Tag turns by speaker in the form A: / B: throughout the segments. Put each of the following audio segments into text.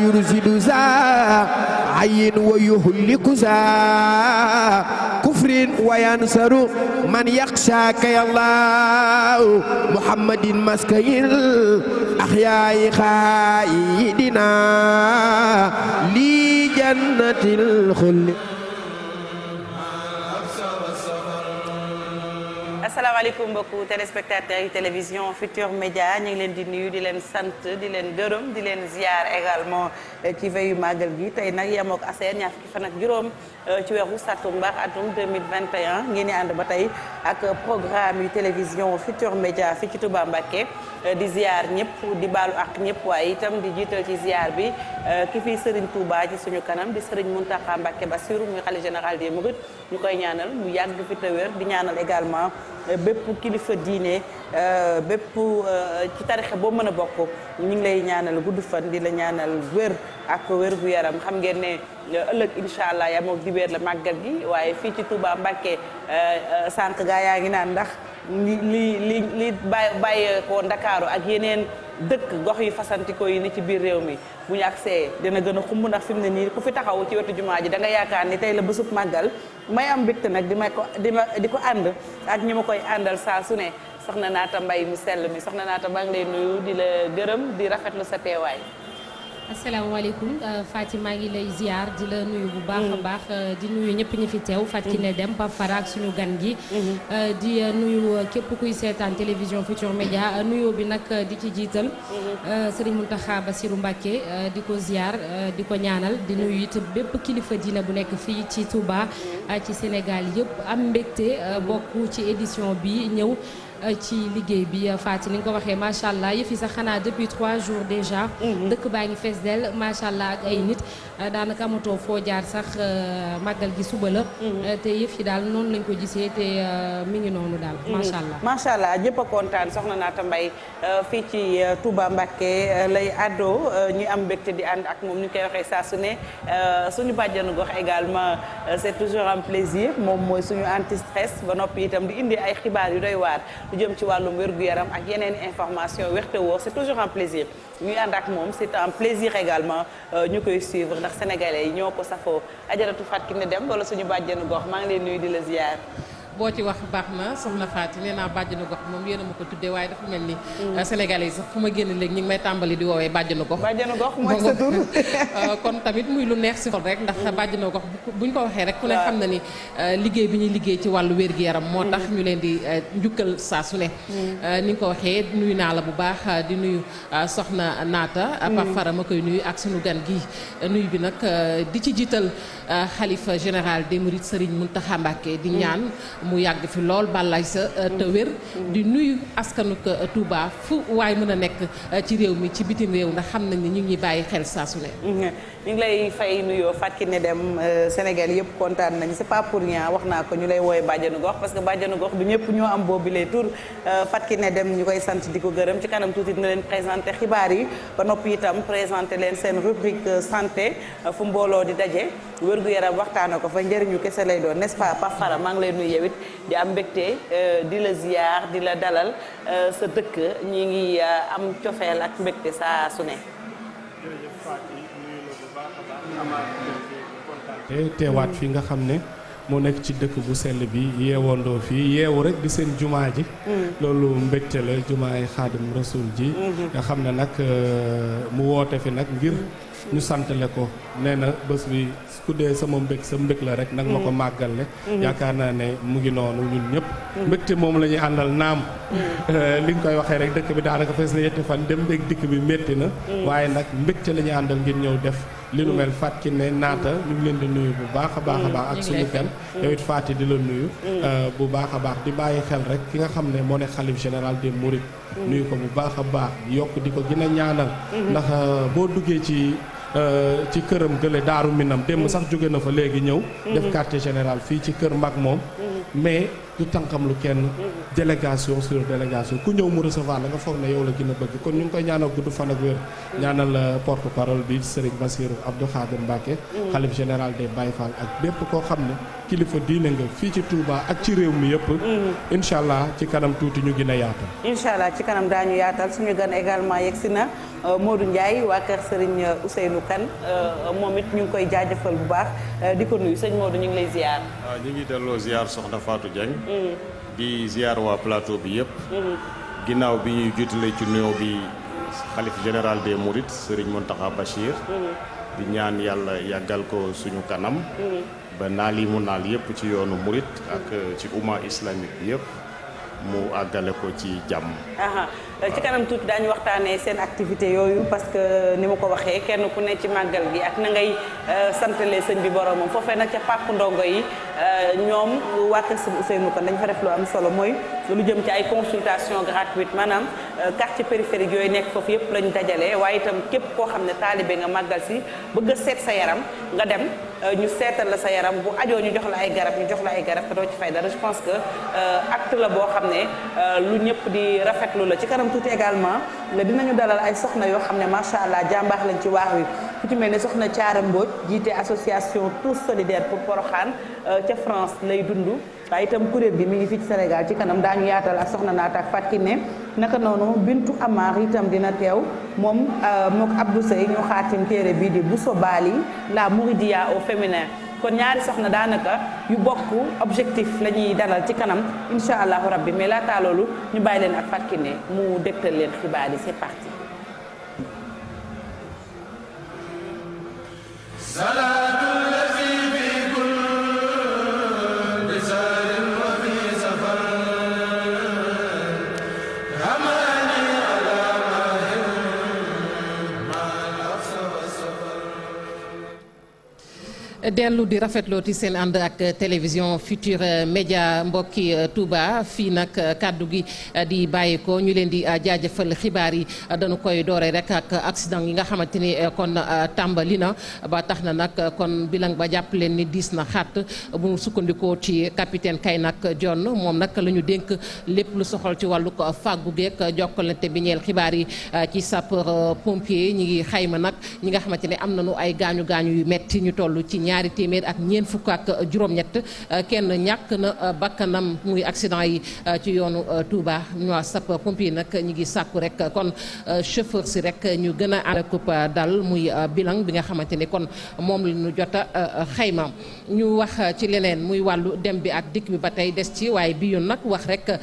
A: يرزد ذا عين ويهلك ذا كفر وينصر من يخشاك يا الله محمد مسكي الأحياء خائدنا لجنة الخلد.
B: asalaamaaleykum mbokku téléspectateurs yi télévision Futurs Médias ñu ngi leen di nuyu di leen sant di leen gërëm di leen ziar également ci veillu màggal gi tey nag yemook aseer ñaar fukki fan ak juróom ci weeru sàttumbar atum 2021 ngeen di ànd ba tey ak programme yu télévision Futurs Médias fii ci Touba Mbacké di ziar ñëpp di baalu ak ñëpp waaye itam di jiital ci ziar bi ki fi Serigne Touba ci suñu kanam di Serigne Mountakha Mbacké Bassirou muy khalife général des Mourides ñu koy ñaanal mu yàgg fi te wér di ñaanal également bépp kilifa diine bépp ci tarixe boo mën a bokk ñu ngi lay ñaanal gudd fan di la ñaanal wér ak wér gu yaram xam ngeen ne ëllëg incha allah yaa moog dibéer la màggal gi waaye fii ci Touba Mbacké sànq gaa yaa ngi naan ndax li bàyyeekoo Ndakaaru ak yeneen dëkk gox yu fasantikoo yi ni ci biir réew mi bu ñu agsee dina gën a xumb ndax fi mu ne nii ku fi taxaw ci wetu jumaa ji da nga yaakaar ni tey la bésub màggal may am mbégte nag di ko ànd ak ñi ma koy àndal saa su ne soxna Naata Mbay mu sell mi soxna Naata maa ngi lay nuyu di la gërëm di rafetlu sa teewaay.
C: asalaamaaleykum Faty maa ngi lay ziar di la nuyu bu baax a baax di nuyu ñëpp ñi fi teew Faty Kiné Deme Pape Fara ak suñu gan gi di nuyu képp kuy seetaan télévision Futurs Médias nuyoo bi nag di ci jiital Serigne Mountakha Bassirou Mbacké di ko ziar di ko ñaanal di nuyu it bépp kilifa diina bu nekk fii ci Touba ci Sénégal yëpp am mbégte bokk ci édition bi ñëw ci liggéey bi Faty ni nga ko waxee macha allah yëf yi sax xanaa depuis 3 jours déjà. dëkk baa ngi fees del macha allah ak ay nit daanaka amatoo foo jaar sax màggal gi suba la. te yëf yi daal noonu lañ ko gisee te mi ngi noonu daal macha allah.
B: macha allah ñëpp a kontaan soxna Naata Mbaye fii ci Touba Mbacké lay àddoo ñu am mbégte di ànd ak moom ñu koy waxee saa su ne suñu bàjjanu gox également c'est toujours un plaisir moom mooy suñu anti stress ba noppi itam di indi ay xibaar yu doy waar. lu jëm ci wàllum wér-gu-yaram ak yeneen information wérte woo c'est toujours un plaisir ñuy ànd ak moom c'est un plaisir également ñu koy suivre ndax sénégalais yi ñoo ko safoo Ajaratu Faty Kiné Deme wala suñu bàjjenu gox maa ngi leen nuyu di la ziar.
D: boo ci wax baax na soxna Faty nee naa bàjjenu gox moom yéen a ma ko tuddee waaye dafa mel ni sénégalais yi sax fu ma génn léegi ñu ngi may tàmbali di woowee bàjjenu gox.
B: bàjjenu gox mooy sa tur.
D: kon tamit muy lu neex si xol rek ndax bàjjenu gox buñ ko waxee rek ku ne xam na ni liggéey bi ñuy liggéey ci wàllu wér-gi-yaram moo tax ñu leen di njukkal saa su ne ni nga ko waxee nuyu naa la bu baax di nuyu soxna Naata Pape Fara ma koy nuyu ak sunu gan gi nuyu bi nag di ci jiital xalifa général des Mourides Serigne Mountakha Mbacké di ñaan mu yàgg fi lool bàllaay sa te wér di nuyu askanu Touba fu waaye mën a nekk ci réew mi ci bitim réew ndax xam nañ ne ñu ngi bàyyi xel saa su ne.
B: ñu ngi lay fay nuyoo Faty Kiné Deme Sénégal yëpp kontaan nañu c'est pas pour rien wax naa ko ñu lay wooye bàjjanu gox parce que bàjjanu gox du ñëpp ñoo am boobu lay tur Faty Kiné Deme ñu koy sant di ko gërëm ci kanam tuuti dina leen présenté xibaar yi ba noppi itam présenté leen seen rubrique santé fu mbooloo di daje wér-gu-yaram waxtaana ko fa njëriñu kese lay doon n'est-ce pas Pape Fara maa ngi lay nuyu yow it di am mbégte di la ziar di la dalal sa dëkk ñi ngi am cofeel ak mbégte saa su ne.
E: jërëjëf Faty nuyu la bu baax a baax amaat kontaan teewaat fi nga xam ne moo nekk ci dëkk bu sell bi yeewandoo fii yeewu rek di seen jumaa ji loolu mbégte la jumaay Xaadim Rasul ji nga xam ne nag mu woote fi nag ngir ñu santale ko nee na bés bi ku dee sama mbég sa mbég la rek nag ma ko màggale yaakaar naa ne mu ngi noonu ñun ñëpp mbégte moom la ñuy àndal naam li nga koy waxee rek dëkk bi daanaka fees na yetti fan dem beeg dikk bi métti na waaye nag mbégte la ñuy àndal ngir ñëw def li nu mel Faty Kiné Naata ñu ngi leen di nuyu bu baax a baax a baax ak suñu gan yow it Faty di la nuyu bu baax a baax di bàyyi xel rek ki nga xam ne moo ne xalif général des Mourides nuyu ko bu baax a baax yokk di ko gën a ñaanal ndax boo duggee ci këram gële Daaru Minam démb sax jóge na fa léegi ñëw def quartier général fii ci kër mag moom mais du tànkam lu kenn délégation sur délégation ku ñëw mu recevoir la nga foog ne yow la gën a bëgg kon ñu ngi koy ñaanal gudd fan ak wér ñaanal porte parole bi Serigne Bassirou Abdou Khadir Mbacké xalif général des Baye Fall ak bépp koo xam ne kilifa diine nga fii ci Touba ak ci réew mi yëpp incha allah ci kanam tuuti ñu gën a yaatal
B: incha allah ci kanam daañu yaatal suñu gan également yegsi na Modou Ndiaye waa kër Serigne Ousseynou Kane moom it ñu ngi koy jaajëfal bu baax di ko nuyu sëñ Modou ñu ngi lay ziar.
F: waaw ñu ngi delloo ziar soxna Fatou Dieng. di ziar waa plateau bi yëpp. ginnaaw bi ñuy jiitale ci nuyoo bi xalif général des Mourides Serigne Mountakha Bachir. di ñaan yàlla yàggal ko suñu kanam. ba naal yi mu naal yëpp ci yoonu Mouride ak ci umma islamique bi yëpp mu àggale ko ci jàmm.
B: ci kanam tuuti daañu waxtaanee seen activité yooyu parce que ni ma ko waxee kenn ku ne ci màggal gi ak na ngay santale sëñ bi boromam foofee nag ca pàkk ndongo yi ñoom waa kër sëñ Ousseynou Kane dañ fa def lu am solo mooy lu jëm ci ay consultation gratuite maanaam quartier périphérique yooyu nekk foofu yëpp lañu dajale waaye itam képp koo xam ne taalibe nga màggal si bëgg a seet sa yaram nga dem ñu seetal la sa yaram bu ajoo ñu jox la ay garab te doo ci fay dara je pense que acte la boo xam ne lu ñëpp di rafetlu la ci kanam tuuti également dinañu dalal ay soxna yoo xam ne macha allah jàmbaax lañ ci waax wi ku ci mel ne soxna Thiara Mbodj jiite association Tous Solidaires pour Porokhane ca France lay dund waaye itam kuréel gi mi ngi fii ci Sénégal ci kanam daañu yaatal ak soxna Naata ak Fatou Kiné naka noonu Bintu Amar itam dina teew moom mook Abdou Sey ñu xaatim téere bii di Bousso Bali la Mouridia au féminin kon ñaari soxna daanaka yu bokk objectif la ñuy dalal ci kanam incha allahu rabbi mais laataa loolu ñu bàyyi leen ak Fatou Kiné mu dégtal leen xibaar yi c'est parti.
D: dellu di rafetlooti seen ànd ak télévision Futurs Médias mbokki Touba fii nag kàddu gi di bàyyi ko ñu leen di jaajëfal xibaar yi dañu koy doore rek ak accident yi nga xamante ni kon tàmbali na ba tax na nag kon bilang ba jàpp leen ni diis na xat bu sukkandikoo ci capitaine Kaynak John moom nag la ñu dénk lépp lu soxal ci wàllu ko fàggu geek jokkalante bi ñeel xibaar yi ci sapeur pompier ñi ngi xayma nag ñi nga xamante ne am nañu ay gaañu gaañu yu metti ñu toll ci ñaari téeméer ak ñeent fukk ak juróom-ñett kenn ñàkk na bakkanam muy accident yi ci yoonu Touba ñu sapeur pompier nag ñi ngi sàkku rek kon chauffeur si rek ñu gën a ànd ak dal muy bilan bi nga xamante ne kon moom la ñu jot a xayma ñu wax ci leneen muy wàllu dem bi ak dikk bi ba tey des ci waaye bi yoon nag wax rek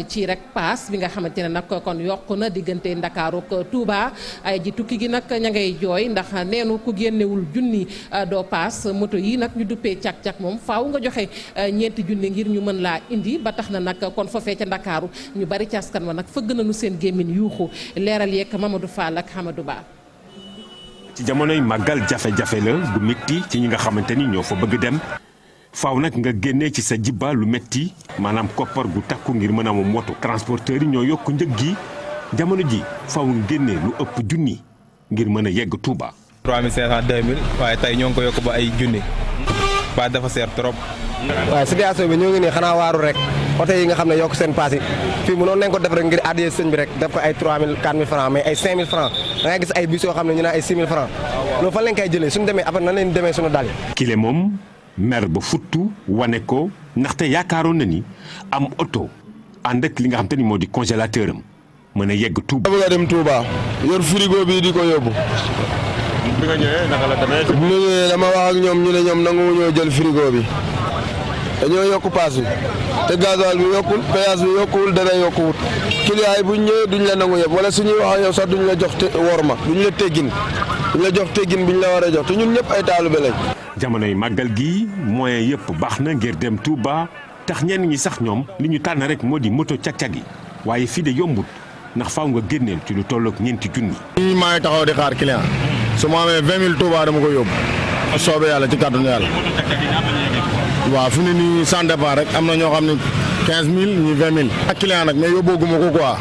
D: ci rek paas bi nga xamante ne nag kon yokk na diggante Ndakaaru ak Touba ay ji tukki gi nag ña ngay jooy ndax neenu ku génnewul junni doo paas moto yi nag ñu duppee cak-cak moom faaw nga joxe ñeenti junni ngir ñu mën laa indi ba tax na nag kon foofee ca Ndakaaru ñu bari ci askan wa nag fëgg nañu seen gémmiñ yuuxu leeral yeeg Mamadou Fall ak Hamadou Ba.
G: ci jamonoy màggal jafe-jafe la bu métti ci ñi nga xamante ni ñoo fa bëgg dem faaw nag nga génnee ci sa jibba lu métti maanaam koppar gu takku ngir mën a am moto transporteurs yi ñoo yokk njëg gi jamono ji faaw nga génnee lu ëpp junni ngir mën a yegg Touba.
H: 3500 2000 waaye tey ñoo ngi ko yokk ba ay junni paas dafa seer trop.
I: waaye situation bi ñoo ngi nii xanaa waaru rek oto yi nga xam ne yokk seen paas yi fii mënoon nañ ko def rek ngir addiyee sëñ bi rek def ko ay 3000 4000 francs mais ay 5000 francs da ngay gis ay bus yoo xam ne ñu ne ay 6000 francs loolu fan lañ koy jëlee suñu demee après nan leen demee suñu dal yi.
G: kile moom mer ba futtu wane ko ndaxte yaakaaroon na ni am oto ànd ak li nga xam te ni moo di congélateur am mën a yegg Touba.
J: bëgg a dem Touba yor frigo bi di ko yóbbu.
F: bi nga ñëwee naka la demee.
J: bi ma ñëwee dama wax ak ñoom ñu ne ñoom nangu ñoo jël frigo bi dañoo yokk paas bi te gasoil bi yokkul péage bi yokkuwul dara yokkuwut client yi buñ ñëwee duñ la nangu yëpp wala suñuy wax ak yow sax duñ la jox worma duñ la teggin duñ la jox teggin biñ la war a jox te ñun ñëpp ay taalibe lañ.
G: jamonoy màggal gi moyen yëpp baax na ngir dem Touba tax ñenn ñi sax ñoom li ñu tànn rek moo di moto cag-cag yi waaye fii de yombut ndax faaw nga génneel ci lu tollook ñeenti junni.
J: ñii maa ngi taxaw di xaar client su ma amee 20 000 Touba dama ko yóbbu soobee yàlla ci kàttanu yàlla. waaw fi ne nii sans départ rek am na ñoo xam ne 15000 ñi 20000. ak client nag mais yóbbooguma ko quoi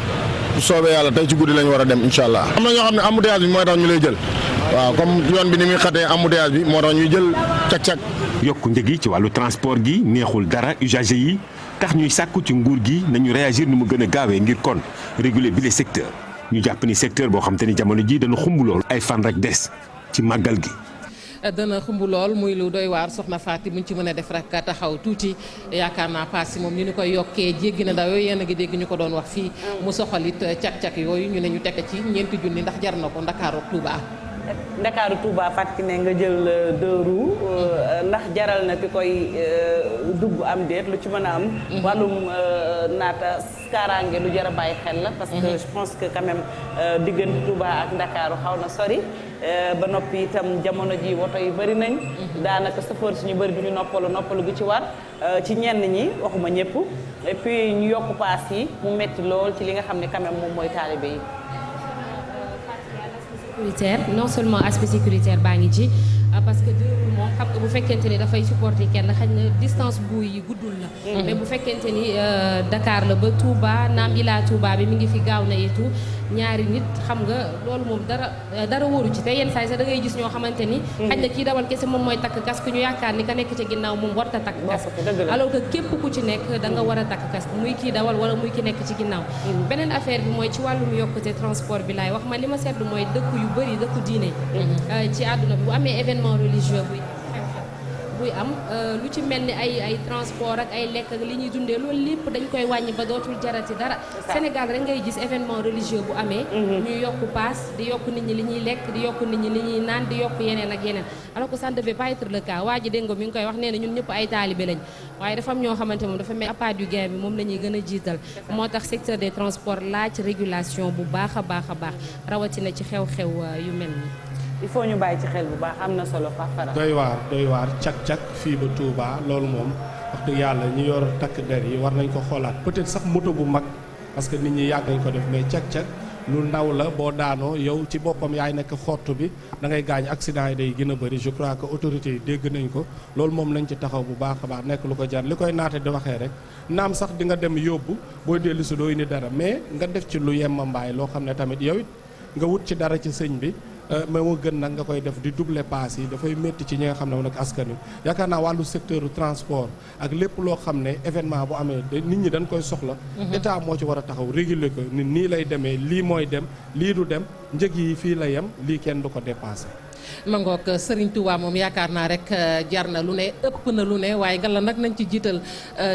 J: soobee yàlla tey ci guddi lañ war a dem incha allah. am na ñoo xam ne embouteillage bi mooy tax ñu lay jël waaw comme yoon bi ni muy xatee embouteillage bi moo tax ñuy jël cag-cag
G: yokku njëg yi ci wàllu transport gi neexul dara usager yi tax ñuy sàkku ci nguur gi nañu réagir nu mu gën a gaawee ngir kon réguler bi le secteur ñu jàpp ni secteur boo xam te ni jamono ji dana xumb lool ay fan rek des ci màggal gi.
D: dana xumb lool muy lu doy waar soxna Faty buñ ci mën a def rek taxaw tuuti yaakaar naa paas yi moom ñu ni koy yokkee jéggi na dayoo yéen a ngi dégg ñu ko doon wax fii mu soxalit cak-cak yooyu ñu ne ñu tekk ci 4 junni ndax jar na ko Ndakaaru ak Touba.
B: Ndakaaru Touba Faty ne nga jël 2 roues ndax jaral na ki koy dugg am déet lu ci mën a am. wàllum naata kaaraange lu jar a bàyyi xel la. parce que je pense que quand même diggante Touba ak Ndakaaru xaw na sori. ba noppi itam jamono ji woto yi bëri nañ. daanaka chauffeur suñu bëri duñu noppalu gi ci war ci ñenn ñi waxuma ñëpp et puis ñu yokk paas yi mu metti lool ci li nga xam ne quand même moom mooy taalibe yi.
C: non seulement aspect sécuritaire baa ngi ci parce que moom xam nga bu fekkente ni dafay supporter kenn xëy na distance bu yi guddul la. mais bu fekkente ni Dakar la ba Touba naam ilaa Touba bi mi ngi fi gaaw na itu ñaari nit xam nga loolu moom dara wóoru ci te yenn saa yi sax da ngay gis ñoo xamante ni. xëy na kii dawal kese moom mooy takk casque ñu yaakaar ni ka nekk ci ginnaaw moom warta takk casque. alors que képp ku ci nekk da nga war a takk casque muy kii dawal wala muy ki nekk ci ginnaaw. beneen affaire bi mooy ci wàllum yokkute transport bi laay wax man li ma seetlu mooy dëkk yu bëri dëkku diine. ci àdduna bi bu amee événement religieux buy am lu ci mel ni ay transport ak ay lekk ak li ñuy dundee loolu lépp dañ koy wàññi ba dootul jarati dara. Sénégal rek ngay gis événement religieux bu amee. ñu yokk paas di yokk nit ñi li ñuy lekk di yokk nit ñi li ñuy naan di yokk yeneen ak yeneen alors que ça ne devait pas être le cas waa ji dégg nga mi ngi koy wax nee na ñun ñëpp ay taalibe lañ waaye dafa am ñoo xamante moom dafa mel appât du gain bi moom la ñuy gën a jiital moo tax secteur des transports laaj régulation bu baax a baax rawatina ci xew-xew yu mel ni
B: il faut ñu bàyyi ci xel bu baax am na solo Fafara.
E: doy waar cak-cak fii ba Touba loolu moom wax dëgg yàlla ñi yor takk der yi war nañ ko xoolaat peut-être sax moto bu mag parce que nit ñi yàgg nañ ko def mais cak-cak lu ndaw la boo daanoo yow ci boppam yaay nekk xottu bi da ngay gaañ accident yi day gën a bëri je crois que autorités yi dégg nañ ko loolu moom lañ ci taxaw bu baax a baax nekk lu ko jar li koy naate di waxee rek naam sax di nga dem yóbbu booy dellu si doo indi dara mais nga def ci lu yemma mbaay loo xam ne tamit yow it nga wut ci dara ci sëñ bi mais moo gën nag nga koy def di doubler pass yi dafay métti ci ñi nga xam ne moom nag askan wi yaakaar naa wàllu secteur transport ak lépp loo xam ne événement bu amee nit ñi dañ koy soxla. état moo ci war a taxaw réguler ko nit nii lay demee lii mooy dem lii du dem njëg yi fii la yem lii kenn du ko dépassé.
D: ma ngoog Serigne Touba moom yaakaar naa rek jar na lu ne ëpp na lu ne waaye ngalla nag nañ ci jiital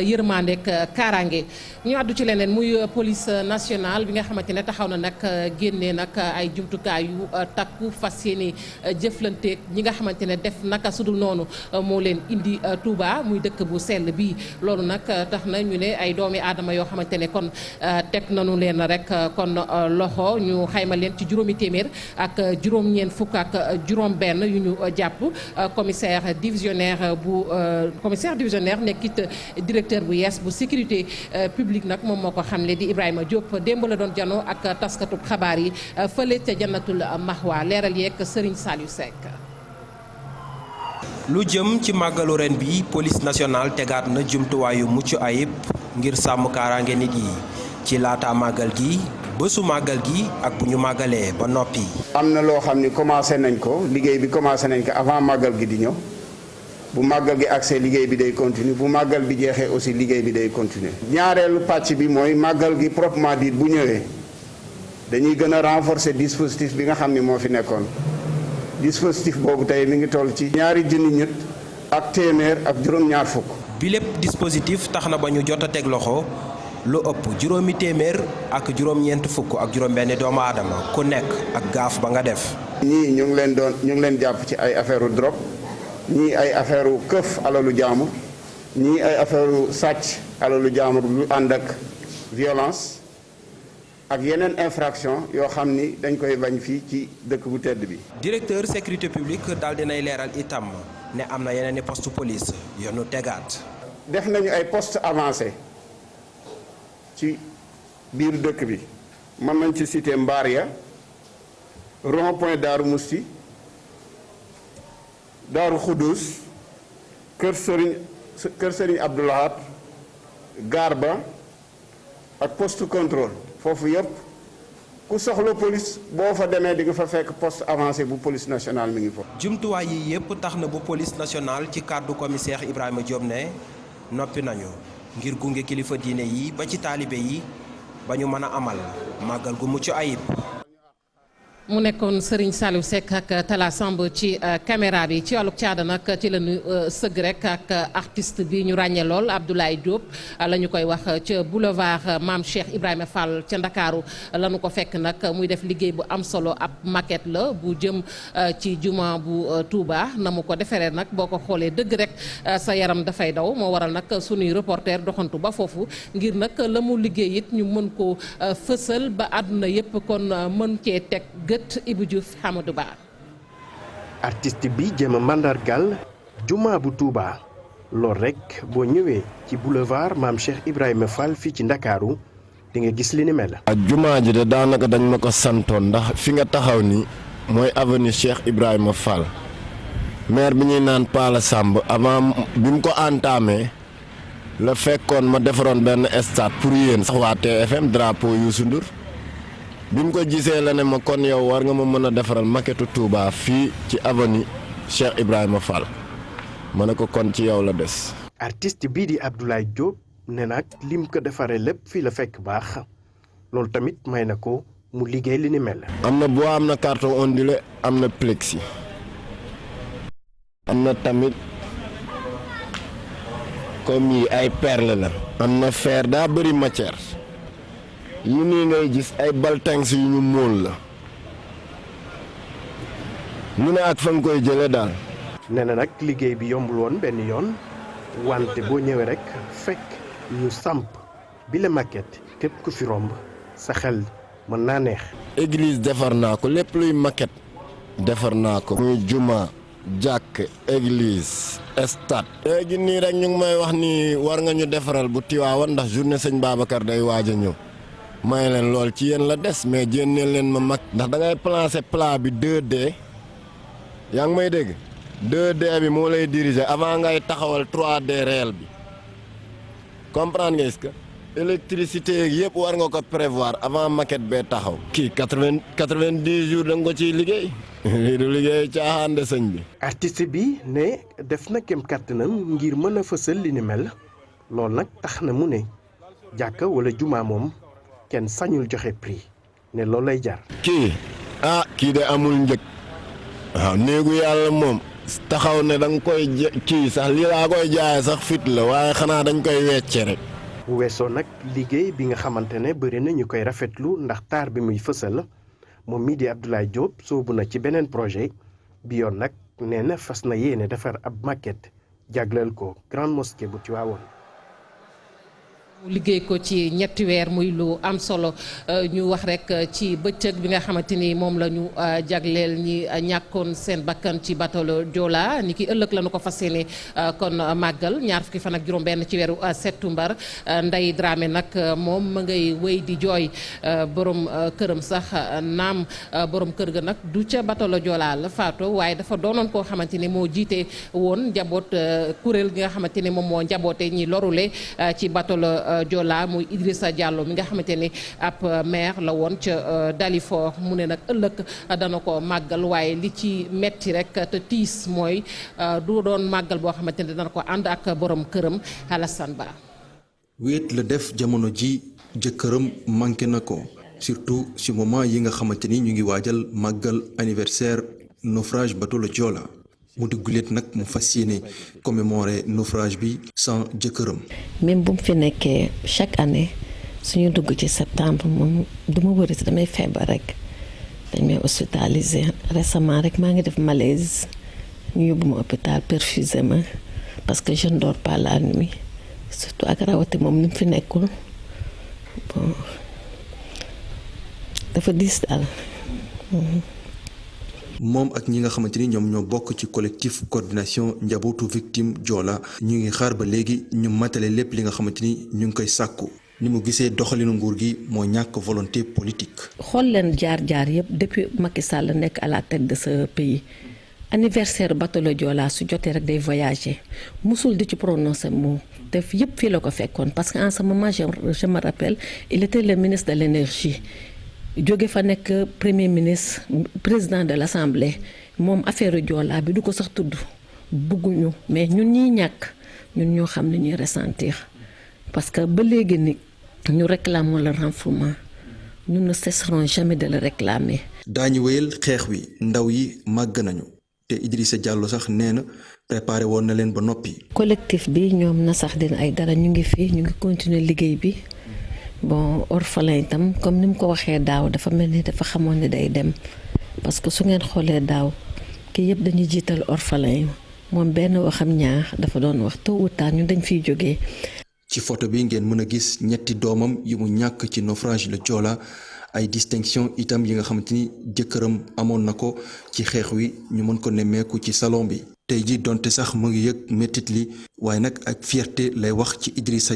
D: yërmandeek kaaraange ñu àddu ci leneen muy police nationale bi nga xamante ne taxaw na nag génnee nag ay jumtukaay yu takku fas yéene jëflanteeg ñi nga xamante ne def naka sudul noonu moo leen indi Touba muy dëkk bu sell bii loolu nag tax na ñu ne ay doomi aadama yoo xamante ne kon teg nañu leen rek kon loxo ñu xayma leen ci juróomi téeméer ak juróom-ñeent fukk ak juróom benn yu ñu jàpp commissaire divisionnaire nekkit directeur bu yees bu sécurité publique nag moom moo ko xamle di Ibrahima Diop démb la doon janoo ak taskatu xabaar yi fële ca jannatul mahwa leeral yeeg Serigne Saliou Seck.
K: lu jëm ci màggalu ren bi police nationale tegaat na jumtuwaayu mucc ayib ngir sàmm kaaraange nit yi ci laata màggal gi bésu màggal gi ak bu ñu màggalee ba noppi.
L: am na loo xam ni commencé nañ ko liggéey bi commencé nañ ko avant màggal gi di ñëw bu màggal gi accès liggéey bi day continuer bu màggal bi jeexee aussi liggéey bi day continuer. ñaareelu pàcc bi mooy màggal gi proprement dit bu ñëwee dañuy gën a renforcer dispositif bi nga xam ni moo fi nekkoon dispositif boobu tey mi ngi toll ci 2 junni nit ak téeméer ak juróom-ñaar fukk.
K: bi lépp dispositif tax na ba ñu jot a teg loxo. lu ëpp juróomi téeméer ak juróom-ñeent fukk ak juróom-benn doomu aadama ku nekk ak gaaf ba nga def.
L: ñii ñu ngi leen jàpp ci ay affaire drogue ñii ay affaire këf alalu jaamur ñii ay affaire sàcc alalu jaamur lu ànd ak violence ak yeneen infraction yoo xam ni dañ koy bañ fii ci dëkk bu tedd bi.
K: directeur sécurité publique daal dinay leeral itam ne am na yeneen i poste police yoonu tegaat.
L: def nañu ay poste avancé. ci biir dëkk bi mën nañ ci cité Mbaria rond-point Daaru Musti Daaru Xudus kër Sëriñ Abdoulahat Garba ak poste contrôle foofu yëpp ku soxla police boo fa demee di nga fa fekk poste avancé bu police nationale mi ngi fa.
K: jumtuwaay yi yépp tax na bu police nationale ci kàddu commissaire Ibrahima Diop ne noppi nañu ngir gunge kilifa diine yi ba ci taalibe yi ba ñu mën a amal màggal gu mucc ayib.
D: mu nekkoon Serigne Saliou Seck ak Talla Samb ci caméra bi ci wàllu caada nag ci la ñu sëgg rek ak artiste bi ñu ràññee lool Abdoulaye Diop la ñu koy wax ca boulevard Mame Cheikh Ibrahima Fall ca Ndakaaru la ñu ko fekk nag muy def liggéey bu am solo ab maquette la bu jëm ci juma bu Touba na mu ko deferee nag boo ko xoolee dëgg rek sa yaram dafay daw moo waral nag sunuy reporter doxantu ba foofu ngir nag la mu liggéey it ñu mën ko fësal ba àdduna yépp kon mën cee teg Ibou Diouf Hamadou Ba.
M: artiste bi jëm a mandargal juma bu Touba loolu rek boo ñëwee ci boulevard Mame Cheikh Ibrahima Fall fii ci Ndakaaru di nga gis li ni mel.
N: juma ji de daanaka dañ ma ko santoon ndax fi nga taxaw ni mooy avenue Cheikh Ibrahima Fall maire bi ñuy naan Pala Samb avant bi mu ko entamé la fekkoon ma defaroon benn stade pour yéen sax waa TFM drapeau Youssou Ndour. bi mu ko gisee la ne ma kon yow war nga ma mën a defaral maquette Touba fii ci avenue Cheikh Ibrahima Fall ma ne ko kon ci yow la des.
M: artiste bii di Abdoulaye Diop ne nag lim ko defaree lépp fii la fekk baax loolu tamit may na ko mu liggéey li ni mel.
N: am na bois am na carton ondulé am na plexi am na tamit comme yi ay perle la. am na fer daa bëri matière. yi nii ngay gis ay baltangs yu ñu móol la lu ne ak fa nga koy jële daal.
M: nee na nag liggéey bi yombul woon benn yoon wante boo ñëwee rek fekk ñu samp bi la maquette képp ku fi romb sa xel mën naa neex.
N: église defar naa ko lépp luy maquette defar naa ko. muy juma jàkk église stade. léegi nii rek ñu ngi may wax ni war nga ñu defaral bu Tiwaawan ndax journée sëñ Babacar day waaj a ñëw. may leen lool ci yéen la des mais jénneel leen ma mag ndax da ngay placer plat bi 2D yaa ngi may dégg 2D bi moo lay diriger avant ngay taxawal 3D réel bi comprendre nga est-ce que électricité yëpp war nga ko prévoir avant maquette bee taxaw. kii 90 jours da nga ko ciy liggéey lii du liggéey caaxaan de sëñ bi.
M: artiste bi ne def na kem kàttanam ngir mën a fësal li ni mel loolu nag tax na mu ne jàkka wala juma moom. kenn sañul joxe prix ne loolu lay jar.
N: kii de amul njëg waaw néegu yàlla moom taxaw ne da nga koy kii sax lii laa koy jaaye sax fit la waaye xanaa dañ koy wecce rek.
M: bu weesoo nag liggéey bi nga xamante ne bëri na ñu koy rafetlu ndax taar bi muy fësal moom mii di Abdoulaye Diop soobu na ci beneen projet bi yoon nag nee na fas na yéene defar ab maquette jagleel ko grande mosquée bu Tivaouane.
D: liggéey ko ci ñetti weer muy lu am solo ñu wax rek ci bëccëg bi nga xamante ni moom la ñu jagleel ñi ñàkkoon seen bakkan ci bateau Joola ni ki ëllëg la ñu ko fas yéene kon màggal ñaar fukki fan ak juróom-benn ci weeru septembre Ndeye Dramé nag moom ma ngay wéy di jooy borom këram sax naam borom kër ga nag du ca bateau Joola la faatoo waaye dafa doonoon koo xamante ni moo jiite woon njaboot kuréel gi nga xamante ni moom moo njaboote ñi lorule ci bateau Joola muy Idrissa Diallo mi nga xamante ni ab maire la woon ca Dalifort mu ne nag ëllëg dana ko màggal waaye li ci metti rek te tiis mooy du doon màggal boo xamante ni dana ko ànd ak borom këram Alassane Ba.
O: wéet la def jamono ji jëkkëram manqué na ko surtout ci moment yi nga xamante ni ñu ngi waajal màggal anniversaire naufrage bateau le Joola mu di guléet nag mu fas yéene commémorer naufrage bi sans jëkkëram.
P: même bu mu fi nekkee chaque année suñu dugg ci septembre moom du ma wëri damay feebar rek dañ may hospitalisé récemment rek maa ngi def malaise ñu yóbbu ma hôpital perfusé ma parce que je ne dors pas la nuit surtout ak rawati moom ni mu fi nekkul bon dafa diis daal.
O: moom ak ñi nga xamante ni ñoom ñoo bokk ci collectif coordination njabootu victime Joola ñu ngi xaar ba léegi ñu matale lépp li nga xamante ni ñu ngi koy sàkku ni mu gisee doxalinu nguur gi moo ñàkk volonté politique.
P: xool leen jaar-jaar yëpp depuis Macky Sall nekk à la tête de ce pays anniversaire bateau Joola su jotee rek day voyager musul di ci prononcer moom te yëpp fii la ko fekkoon parce que en ce moment je me rappelle il était le ministre de l'énergie jóge fa nekk premier ministre président de l'Assemblée moom affaire Joola bi du ko sax tudd bëgguñu mais ñun ñiy ñàkk ñun ñoo xam ne ñuy ressentir parce que ba léegi ni ñu réclamons le renflouement nous ne cesserons jamais de le réclamer.
O: daañu wéyal xeex wi ndaw yi màgg nañu te Idrissa Diallo sax nee na préparé woon na leen ba noppi.
P: collectif bi ñoom na sax dina ay dara ñu ngi fi ñu ngi continuer liggéey bi bon orphelin itam comme ni mu ko waxee daaw dafa mel ni dafa xamoon ne day dem parce que su ngeen xoolee daaw kii yëpp dañuy jiital orphelin yi moom benn waxam ñaar dafa doon wax tôt ou tard ñun dañ fiy jógee.
O: ci photo bi ngeen mën a gis ñetti doomam yi mu ñàkk ci naufrage le Joola ay distinction itam yi nga xamante ni jëkkëram amoon na ko ci xeex wi ñu mën ko nemmeeku ci salon bi. tey ji donte sax mu ngi yëg métit li waaye nag ak fierté lay wax ci Idrissa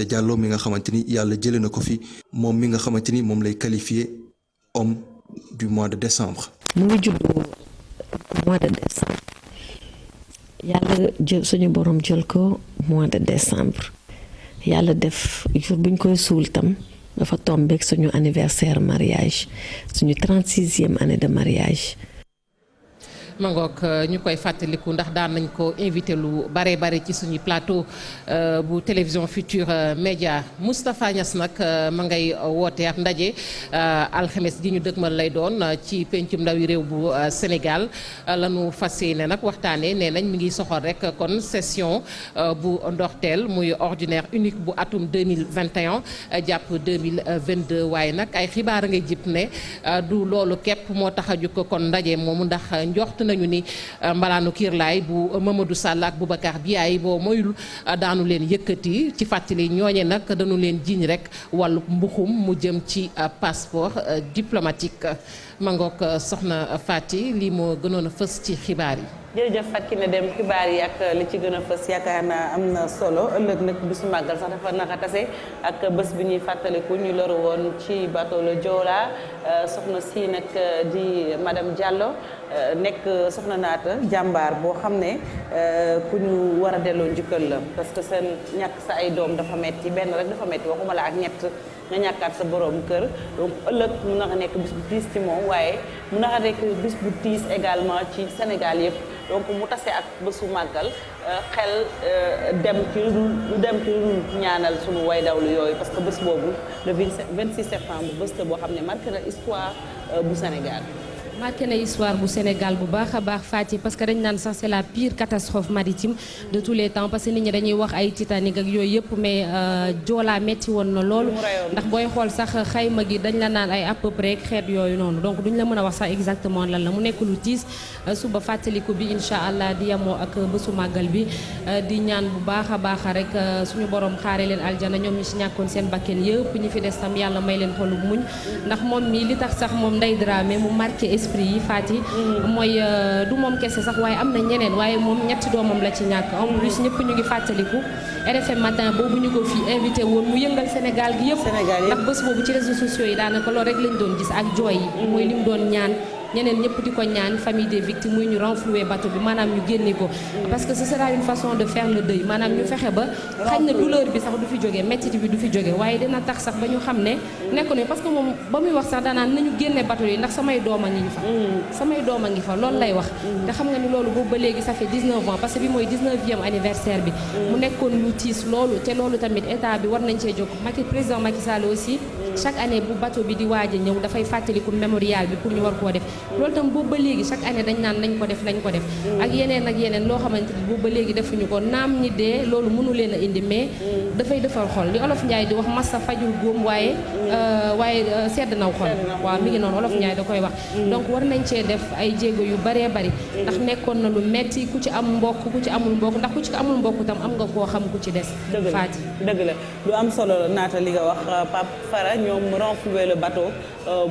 O: Diallo mi nga xamante ni yàlla jëlee na ko fi moom mi nga xamante ni moom lay qualifié homme du mois de décembre.
P: mu ngi juddu mois de décembre yàlla jël suñu borom jël ko mois de décembre yàlla def jour buñ koy suul tam dafa tombeek suñu anniversaire mariage suñu 36e année de mariage.
D: mangook ñu koy fàttaliku ndax daan nañ ko invité lu bare bare ci suñu plateau bu télévision Futurs Médias Moustapha Niass nag ma ngay woote ak ndaje alxames ji ñu dëgmal lay doon ci pencum ndawi réew bu Sénégal lañu fas yéene nag waxtaanee nee nañ mi ngi soxal rek kon session bu ndorteel muy ordinaire unique bu atum 2021 jàpp 2022 waaye nag ay xibaar a ngay jip ne du loolu képp moo tax a jóg kon ndaje moomu ndax njort nañu ni mbalaanu kiirlaay bu Mamadou Sall ak Boubacar Biaye boo moyul daanu leen yëkkati ci fàttali ñooñe nag dañu leen jiiñ rek wàllu mbuxum mu jëm ci passeport diplomatique mangook soxna Fati lii moo gënoon a fës ci xibaar yi.
B: jërëjëf Fatou Kiné Deme xibaar yi ak li ci gën a fës yaakaar naa am na solo ëllëg nag bisu màggal sax dafa naka tase ak bés bi ñuy fàttaliku ñu loru woon ci bateau le Joola soxna si nag di madame Diallo nekk soxna naata jàmbaar boo xam ne ku ñu war a delloo njukkal la parce que seen ñàkk sa ay doom dafa metti benn rek dafa metti waxuma la ak ñett nga ñàkkaat sa borom kër donc ëllëg mu naka nekk bis bu tiis ci moom waaye mu naka nekk bis bu tiis également ci Sénégal yëpp donc mu tase ak bésu màggal xel dem ci lu dem ci lu ñaanal sunu way dawlu yooyu parce que bés boobu le 26 septembre bés la boo xam ne marqué na histoire bu Sénégal.
C: marqué na histoire bu Sénégal bu baax a baax Fati parce que dañ naan sax c'est la pire catastrophe maritime de tous les temps parce que nit ñi dañuy wax ay Titanic ak yooyu yëpp mais Joola metti woon na loolu ndax booy xool sax xayma gi dañ la naan ay à peu près xeet yooyu noonu donc duñ la mën a wax sax exactement lan la mu nekk lu tiis suba fàttaliku bi incha allah di yemoo ak bésu màggal bi di ñaan bu baax a baax rek suñu borom xaare leen aljana ñoom ñi si ñàkkoon seen bakken yëpp ñi fi des tam yàlla may leen xolu muñ ndax moom mii li tax sax moom Ndeye Dramé mu marqué esprit yi Fati mooy du moom kese sax waaye am na ñeneen waaye moom ñetti doomam la ci ñàkk en plus ñëpp ñu ngi fàttaliku RFM matin boobu ñu ko fii invité woon mu yëngal Sénégal gi yëpp ndax bés boobu ci réseaux sociaux yi daanaka loolu rek lañ doon gis ak jooy yi mooy li mu doon ñaan ñeneen ñëpp di ko ñaan famille des victimes muy ñu renflouer bateau bi maanaam ñu génne ko parce que ce sera une façon de faire le deuil maanaam ñu fexe ba xañ na douleur bi sax du fi jóge métti bi du fi jóge waaye dina tax sax ba ñu xam ne nekk nañu parce que moom ba muy wax sax danaan nañu génne bateau yi ndax samay doom a ngi fa samay doom a ngi fa loolu lay wax te xam nga ni loolu boobu ba léegi ça fait 19 ans parce que bi mooy 19e anniversaire bi mu nekkoon lu tiis loolu te loolu tamit état bi war nañ cee jóg président Macky Sall aussi chaque année bu bateau bi di waaj a ñëw dafay fàttaliku mémorial bi pour ñu war koo def loolu tam boobu ba léegi chaque année dañ naan nañ ko def ak yeneen loo xamante ni boobu ba léegi defuñu ko naam ñi dee loolu mënu leen a indi mais dafay defar xol li olof Njaay di wax massa fajul góom waaye sedd naw xol waaw mi ngi noonu olof Njaay da koy wax donc war nañ cee def ay jéego yu baree bari ndax nekkoon na lu metti ku ci am mbokk ku ci amul mbokk ndax ku ci amul mbokk tam am nga koo xam ku ci des Faati
B: dëgg la lu am solo la naata li nga wax Pape Fara ñoom renflouer le bateau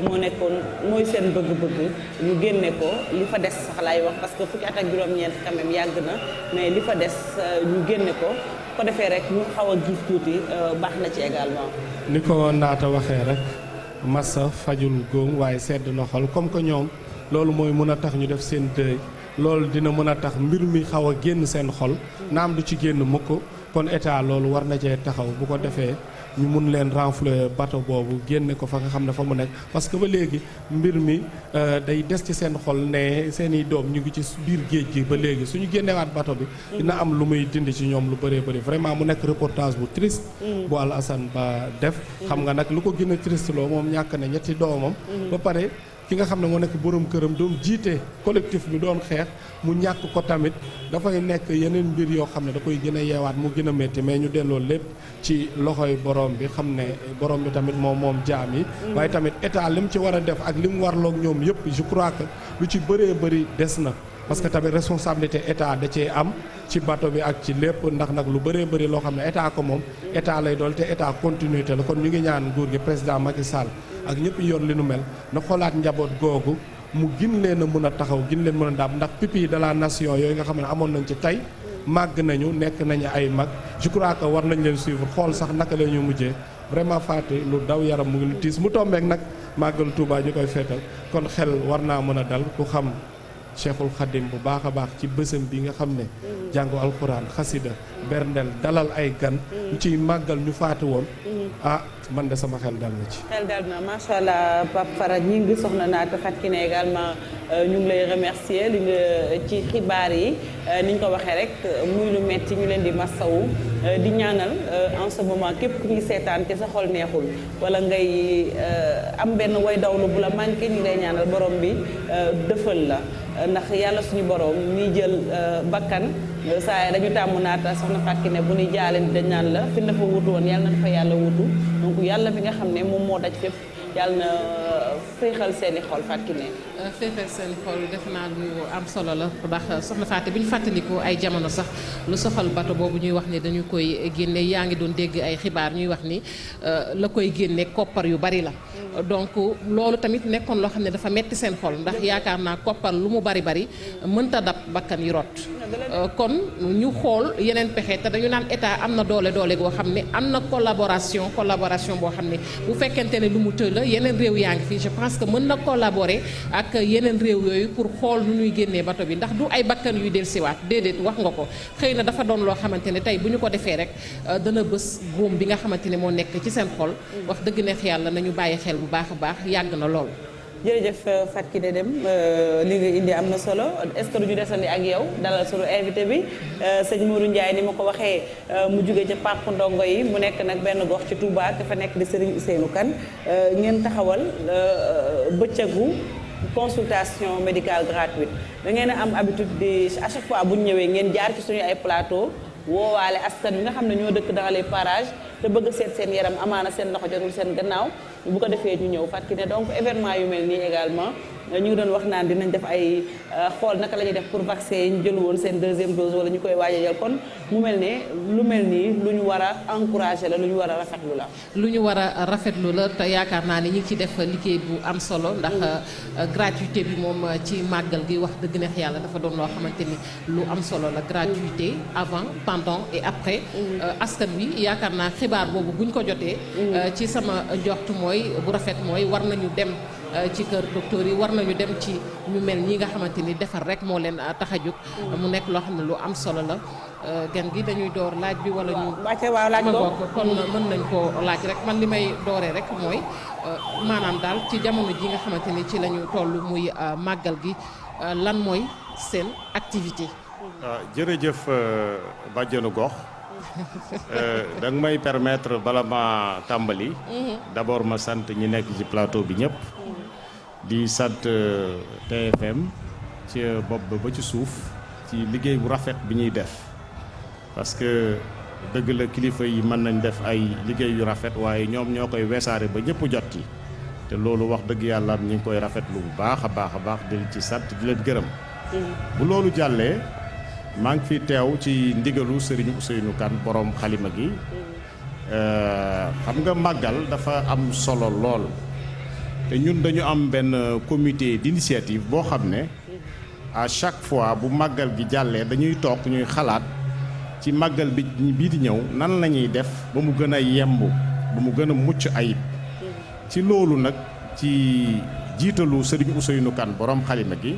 B: moo nekkoon mooy seen bëgg-bëgg ñu génne ko li fa des sax laay wax parce que fukki at ak juróom-ñeent quand même yàgg na mais li fa des ñu génne ko defee rek ñu xaw a gis tuuti baax na ci également.
E: ni ko naata waxee rek massa fajul góom waaye sedd na xol comme que ñoom loolu mooy mën a tax ñu def seen deuil loolu dina mën a tax mbir mi xaw a génn seen xol naam du ci génn mukk kon état loolu war na cee taxaw bu ko defee ñu mun leen renflouer bateau boobu génne ko fa nga xam ne fa mu nekk parce que ba léegi mbir mi day des ci seen xol ne seeni doom ñu ngi ci biir géej gi ba léegi suñu génnewaat bateau bi dina am lu muy dindi ci ñoom lu bëree bëri vraiment mu nekk reportage bu triste bu Alassane Ba def xam nga nag lu ko gën a triste loo moom ñàkk na ñetti doomam ba pare ki nga xam ne moo nekk borom këram doom jiite collectif bi doon xeex mu ñàkk ko tamit dafay nekk yeneen mbir yoo xam ne da koy gën a yeewaat mu gën a métti mais ñu delloo lépp ci loxoy borom bi xam ne borom bi tamit moom jaam yi waaye tamit état li mu ci war a def ak li mu warloog ñoom yëpp je crois que lu ci bëree bëri des na parce que tamit responsabilité état da cee am ci bateau bi ak ci lépp ndax nag lu bëree bëri loo xam ne état ko moom état lay dool te état continuité la kon ñu ngi ñaan nguur gi président Macky Sall ak ñëpp yor li nu mel na xoolaat njaboot googu mu gin leen a mën a taxaw gin leen mën a daab ndax pupilles de la nation yooyu nga xam ne amoon nañ ci tey màgg nañu nekk nañu ay mag je crois que war nañ leen suivre xool sax naka la ñu mujjee vraiment fàtte lu daw yaram mu ngi lu tiis mu tombeek nag màggal Touba ñu koy feetal kon xel war naa mën a dal ku xam Cheikhul Khadim bu baax a baax ci bësam bi nga xam ne jàngu alxuraan xasida berndel dalal ay gan ñu ciy màggal ñu faatu woon ah man de sama xel dal na ci.
B: xel dal na macha allah Pape Fara ñi ngi soxna naata Fatou Kiné également ñu ngi lay remercier li nga ci xibaar yi ni ñu ko waxee rek muy lu metti ñu leen di massawu di ñaanal en ce moment képp ku ñuy seetaan te sa xol neexul wala ngay am benn way dawlu bu la manqué ñu ngay ñaanal borom bi dëfal la ndax yàlla suñu borom mi jël bakkan saa dañu tàmm naata soxna Fatou Kiné bu ñuy jaale dañ naan la fi na fa wutu woon yàlla na fa yàlla wutu donc yàlla bi nga xam ne moom moo daj fépp yàlla na féexal seeni xol Fatou Kiné
D: féexal seeni xol def naa lu am solo la ndax soxna Fatou bi ñu fàttaliku ay jamono sax lu soxal bato boobu ñuy wax ni dañu koy génne yaa ngi doon dégg ay xibaar ñuy wax ni la koy génne koppar yu bari la donc loolu tamit nekkoon loo xam ne dafa metti seen xol ndax yaakaar naa koppar lu mu bari bari mënta dab bakkan yi rot kon ñu xool yeneen pexe te dañu naan état am na doole goo xam ne am na collaboration boo xam ne bu fekkente ne lu mu tël la yeneen réew yaa ngi fii je pense que mën na collaborer ak yeneen réew yooyu pour xool nu ñuy génnee bato bi ndax du ay bakkan yuy dellusiwaat déedéet wax nga ko xëy na dafa doon loo xamante ne tey bu ñu ko defee rek dana bës góom bi nga xamante ne moo nekk ci seen xol wax dëgg neex yàlla nañu bàyyi xel bu baax a baax yàgg na lool.
B: jërëjëf Fatou Kiné Deme li nga indi am na solo est-ce que du ñu desandi ak yow dalal sunu invité bi sëñ Mourou Ndiaye ni ma ko waxee mu jóge ca Parc Ndongo yi mu nekk nag benn gox ci Touba dafa nekk di Serigne Ousseynou Kane ngeen taxawal bëccëgu consultation médicale gratuite da ngeen a am habitude di à chaque fois bu ñu ñëwee ngeen jaar ci suñu ay plateau woowaale askan wi nga xam ne ñoo dëkk dans les parages te bëgg seet seen yaram amaana seen loxo jotul seen gannaaw bu ko defee ñu ñëw Fatou Kiné donc événement yu mel nii également ñu ngi doon wax naan dinañ def ay xool naka la ñuy def pour vaccin yi ñu jël woon seen deuxième dose wala ñu koy waaj a jël kon mu mel ne lu mel nii lu ñu war a encourager la lu ñu war a rafetlu la.
D: lu ñu war a rafetlu la te yaakaar naa ne ñu ngi ci def liggéey bu am solo ndax gratuité bi moom ci màggal gi wax dëgg neex yàlla dafa doon loo xamante ni lu am solo la gratuité avant pendant et après askan wi yaakaar naa xibaar boobu buñ ko jotee ci sama njort mooy bu rafet mooy war nañu dem ci kër docteur yi war nañu dem ci ñu mel ñi nga xamante ni defar rek moo leen tax a jóg mu nekk loo xam ne lu am solo la gan gi dañuy door laaj bi wala ñu
B: laaj ko
D: kon mën nañ ko laaj rek man li may dooree rek mooy maanaam daal ci jamono ji nga xamante ni ci la ñu toll muy màggal gi lan mooy seen activité.
F: jërëjëf bàjjenu gox da nga may permettre bala ma tàmbali d'abord ma sant ñi nekk ci plateau bi ñëpp di sant TFM ci bopp ba ci suuf ci liggéey bu rafet bi ñuy def parce que dëgg la kilifa yi mën nañ def ay liggéey yu rafet waaye ñoom ñoo koy weesaare ba ñëpp jot ci te loolu wax dëgg yàlla ñu ngi koy rafetlu bu baax a baax di ci sant di leen gërëm bu loolu jàllee maa ngi fi teew ci ndigalu Serigne Ousseynou Kane borom xalima gi xam nga màggal dafa am solo lool te ñun dañu am benn comité d'initiative boo xam ne à chaque fois bu màggal gi jàllee dañuy toog ñuy xalaat ci màggal bi bii di ñëw nan la ñuy def ba mu gën a yemb ba mu gën a mucc ayib ci loolu nag ci jiitalu Serigne Ousseynou Kane borom xalima gi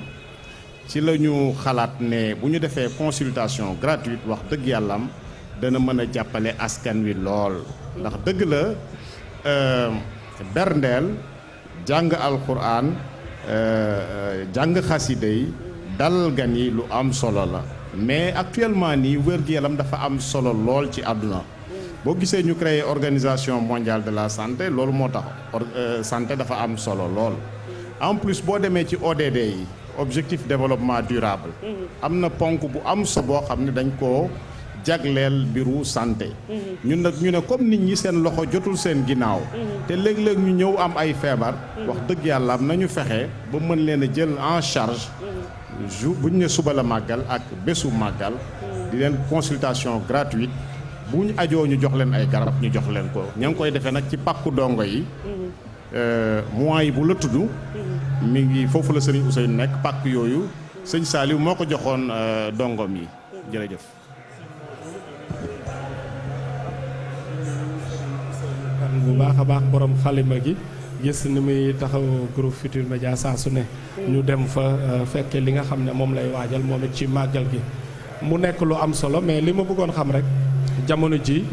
F: ci la ñu xalaat ne bu ñu defee consultation gratuite wax dëgg yàlla am dana mën a jàppale askan wi lool ndax dëgg la berndeel jàng alquran jàng xasida yi dalal gan yi lu am solo la mais actuellement nii wér-gu-yaram dafa am solo lool ci àdduna boo gisee ñu créer organisation mondiale de la santé loolu moo tax santé dafa am solo lool en plus boo demee ci ODD yi objectif développement durable am na ponk bu am solo boo xam ne dañ koo jagleel mbiru santé ñun nag ñu ne comme nit ñi seen loxo jotul seen ginnaaw te léeg-léeg ñu ñëw am ay feebar wax dëgg yàlla am nañu fexe ba mën leen a jël en charge jour bu ñu ne suba la màggal ak bésu màggal di leen consultation gratuite bu ñu ajoo ñu jox leen ay garab ñu jox leen ko ña ngi koy defee nag ci pàkku dongo yi mois yi bu la tudd mi ngi foofu la sëriñ Ousseynou nekk pàkk yooyu sëñ Saliou moo ko joxoon dongom yi jërëjëf.
E: bu baax a baax borom xalima gi gis ni muy taxaw groupe Futurs Médias saa su ne ñu dem fa fekkee li nga xam ne moom lay waajal moom it ci màggal gi mu nekk lu am solo mais li ma bëggoon xam rek jamono ji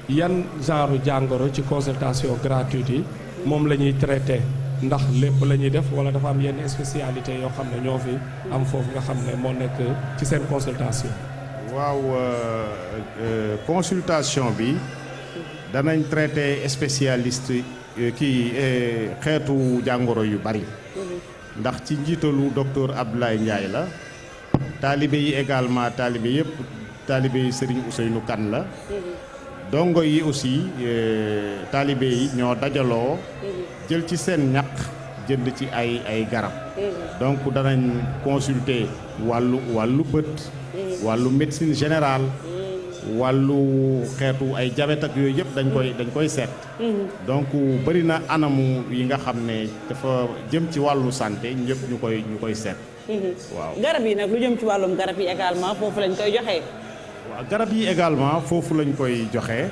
E: yan genre jàngoro ci consultation gratuite yi moom la ñuy traité ndax lépp la ñuy def wala dafa am yenn spécialité yoo xam ne ñoo fi am foofu nga xam ne moo nekk ci seen consultation.
F: waaw consultation bi danañ traité spécialiste kii xeetu jàngoro yu bari ndax ci njiitalu docteur Abdoulaye Ndiaye la taalibe yi également taalibe yëpp taalibe yi Serigne Ousseynou Kane la dongo yi aussi taalibe yi ñoo dajaloo jël ci seen ñaq jënd ci ay garab donc danañ consulter wàllu bët wàllu médecine générale wàllu xeetu ay diabète ak yooyu yëpp dañ koy seet donc bëri na anamu yi nga xam ne dafa jëm ci wàllu santé ñëpp ñu koy seet waaw
B: garab yi nag lu jëm ci wàllum garab yi également foofu lañ koy joxee
F: waaw garab yi également foofu lañ koy joxe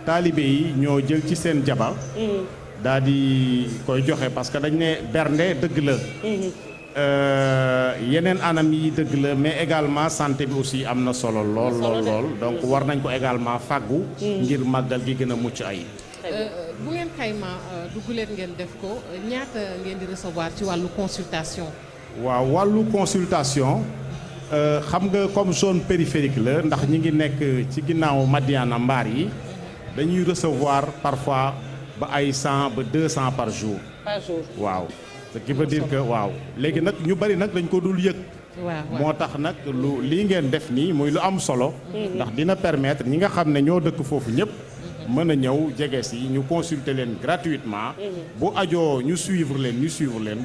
F: taalibe yi ñoo jël ci seen jaba daal di koy joxe parce que dañ ne bernde dëgg la yeneen anam yi dëgg la mais également santé bi aussi am na solo lool donc war nañ ko également fàggu ngir màggal gi gën a mucc ay
D: bu ngeen xayma dugguleet ngeen def ko ñaata ngeen di recevoir ci wàllu consultation
F: waaw wàllu consultation xam nga comme zone périphérique la ndax ñi ngi nekk ci ginnaaw Madiana mbaar yi dañuy recevoir parfois ba ay 100 ba 200 par jour waaw ce qui veut dire que waaw léegi nag ñu bari nag dañ ko dul yëg moo tax nag lii ngeen def nii muy lu am solo ndax dina permettre ñi nga xam ne ñoo dëkk foofu ñëpp mën a ñëw jege si ñu consulter leen gratuitement bu ajoo ñu suivre leen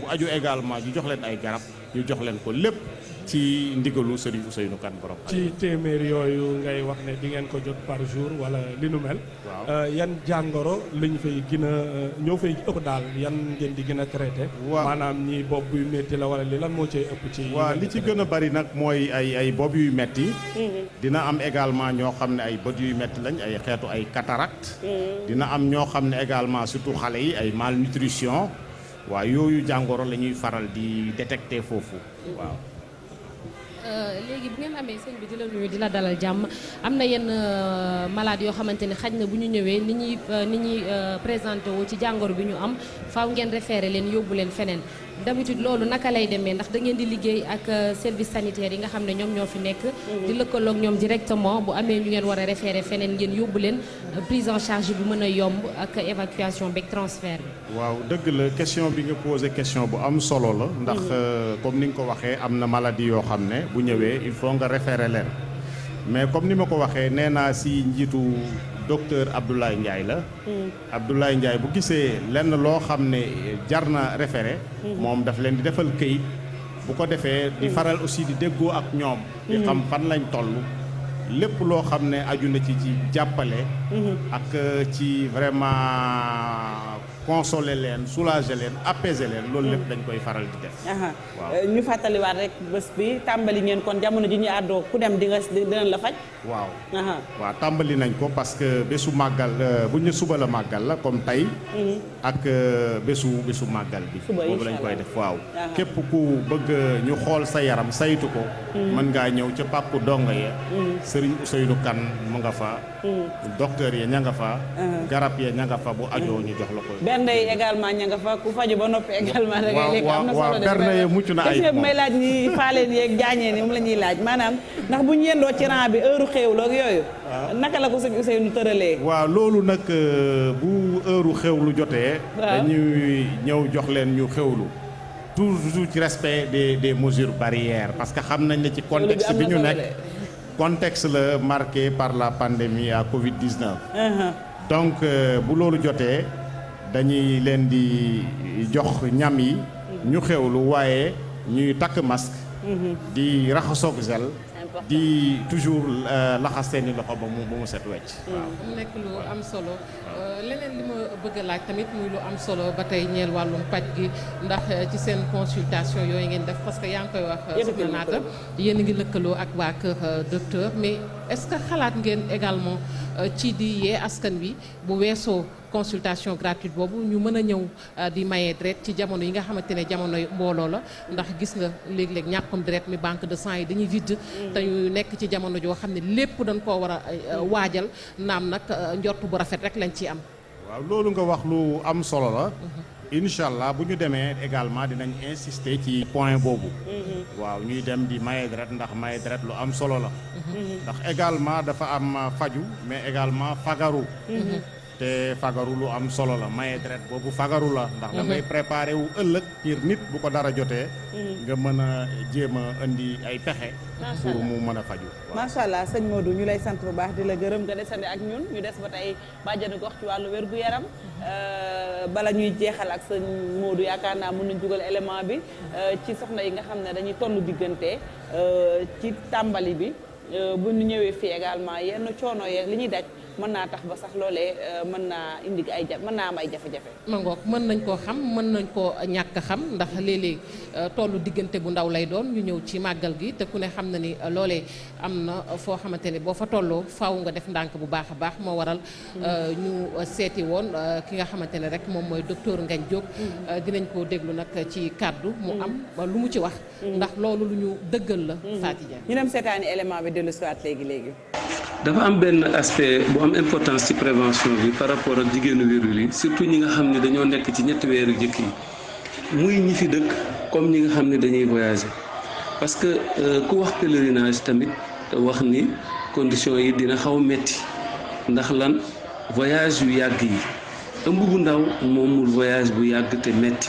F: bu ajoo également ñu jox leen ay garab ñu jox leen ko lépp ci ndigalu Serigne Ousseynou Kane borom
E: ci téeméer yooyu ngay wax ne di ngeen ko jot par jour wala li nu mel yan jàngoro lañ fay gën a ñoo fay ëpp daal yan ngeen di gën a traité maanaam ñi bopp buy métti la wala li lan moo cay ëpp ci
F: waaw li ci gën a bari nag mooy ay bopp yuy metti dina am également ñoo xam ne ay bët yuy metti lañ ay xeetu ay cataracte dina am ñoo xam ne également surtout xale yi ay malnutrition waaw yooyu jàngoro la ñuy faral di détecter foofu waaw
C: léegi bu ngeen amee sëñ bi di la nuyu di la dalal jàmm am na yenn malade yoo xamante ni xaj na bu ñu ñëwee ni ñuy présenté wu ci jàngoro bi ñu am faaw ngeen référé leen yóbbu leen feneen d'habitude loolu naka lay demee ndax da ngeen di liggéey ak service sanitaire yi nga xam ne ñoom ñoo fi nekk di lëkkaloog ñoom directement bu amee ñu ngeen war a référé feneen ngeen yóbbu leen prise en charge bi mën a yomb ak évacuation beeg transfert bi
F: waaw dëgg la question bi nga posé question bu am solo la ndax comme ni nga ko waxee am na maladie yoo xam ne bu ñëwee il faut nga référé leen mais comme ni ma ko waxee nee naa si njiitu docteur Abdoulaye Ndiaye la Abdoulaye Ndiaye bu gisee lenn loo xam ne jar na référé moom daf leen di defal këyit bu ko defee di faral aussi di déggoo ak ñoom di xam fan lañ toll lépp loo xam ne aju na ci jàppale ak ci vraiment consoler leen soulager leen apaiser leen loolu lépp dañ koy faral di def.
B: waaw ñu fàttaliwaat rek bés bi tàmbali ngeen kon jamono ji ñu àddoo ku dem dinañ la faj.
F: waaw. waaw tàmbali nañ ko parce que bésu màggal bu ñu suba la màggal la comme tey. ak bésu màggal bi. boobu lañ koy def waaw. képp ku bëgg ñu xool sa yaram saytu ko. mën ngaa ñëw ca pàkku donga ya. Serigne Ousseynou Kane mu nga fa. docteur ya ña nga fa. garab ya ña nga fa bu ajoo ñu jox la ko.
B: bernde yi également ña nga fa ku faju ba noppi également. da ngay lekk am na solo de
F: bernde yi mucc na ay
B: may laaj ni faaleen yeeg jaañeen yi moom la ñuy laaj maanaam ndax bu ñu yendoo ci rang bi heure xéewlu ak yooyu. naka la ko sëñ Ousseynou tëralee.
F: waaw loolu nag bu heure xéewlu jotee. dañuy ñëw jox leen ñu xéewlu. toujours ci respect des mesures barrières parce que xam nañ ne ci contexte bi ñu nekk. contexte la marqué par la pandémie à Covid-19. donc bu loolu jotee dañuy leen di jox ñam yi. ñu xewlu waaye ñuy takk masque. di raxasoog gel. di toujours laxas seeni loxo ba mu set wecc.
D: mu nekk lu am solo leneen li ma bëgg a laaj tamit muy lu am solo ba tey ñeel wàllum paj gi ndax ci seen consultation yooyu ngeen def parce que yaa ngi koy wax soxna Naata yéen a ngi lëkkaloo ak waa kër docteur mais est-ce que xalaat ngeen également ci di yee askan wi bu weesoo consultation gratuite boobu ñu mën a ñëw di maye deret ci jamono yi nga xamante ne jamono mbooloo la ndax gis nga léeg-léeg ñàkkum deret mi banque de sang yi dañuy vide te ñu nekk ci jamono joo xam ne lépp dañ koo war a waajal naam nag njort bu rafet rek lañ ciy am.
F: waaw loolu nga wax lu am solo la. incha allah bu ñu demee également dinañ insister ci point boobu. waaw ñuy dem di maye deret ndax maye deret lu am solo la. ndax également dafa am faju mais également fagaru. te fagaru lu am solo la maye deret boobu fagaru la ndax da ngay préparé wu ëllëg ngir nit bu ko dara jotee nga mën a jéem a indi ay pexe pour mu mën a faju
B: macha allah sëñ Modou ñu lay sant bu baax di la gërëm nga desandi ak ñun ñu des ba tey bàjjanu gox ci wàllu wér-gu-yaram bala ñuy jeexal ak sëñ Modou yaakaar naa mën nañ dugal élément bi ci soxna yi nga xam ne dañuy tollu diggante ci tàmbali bi bu ñu ñëwee fii également yenn coono yeeg li ñuy daj mën naa tax ba sax loolee mën naa indi ay mën naa am ay jafe-jafe.
D: ma ngoog mën nañ koo xam mën nañ koo ñàkk xam ndax léeg-léeg tollu diggante bu ndaw lay doon ñu ñëw ci màggal gi te ku ne xam na ni loolee am na foo xamante ne boo fa tolloo faaw nga def ndànk bu baax a baax moo waral ñu seeti woon ki nga xamante ne rek moom mooy docteur Ngagne Diop. dinañ ko déglu nag ci kàddu mu am lu mu ci wax. ndax loolu lu ñu dëggal la. Faty Dieng
B: ñu dem seetaani élément bi dellu si waat léegi.
Q: dafa am benn aspect bu am importance ci prévention bi par rapport ak jigéenu wérul yi surtout ñi nga xam ne dañoo nekk ci ñetti weeru jëkk yi muy ñi fi dëkk comme ñi nga xam ne dañuy voyager parce que ku wax pèlerinage tamit wax ni conditions yi dina xaw metti ndax lan voyage yu yàgg yi ëmb bu ndaw moomul voyage bu yàgg te metti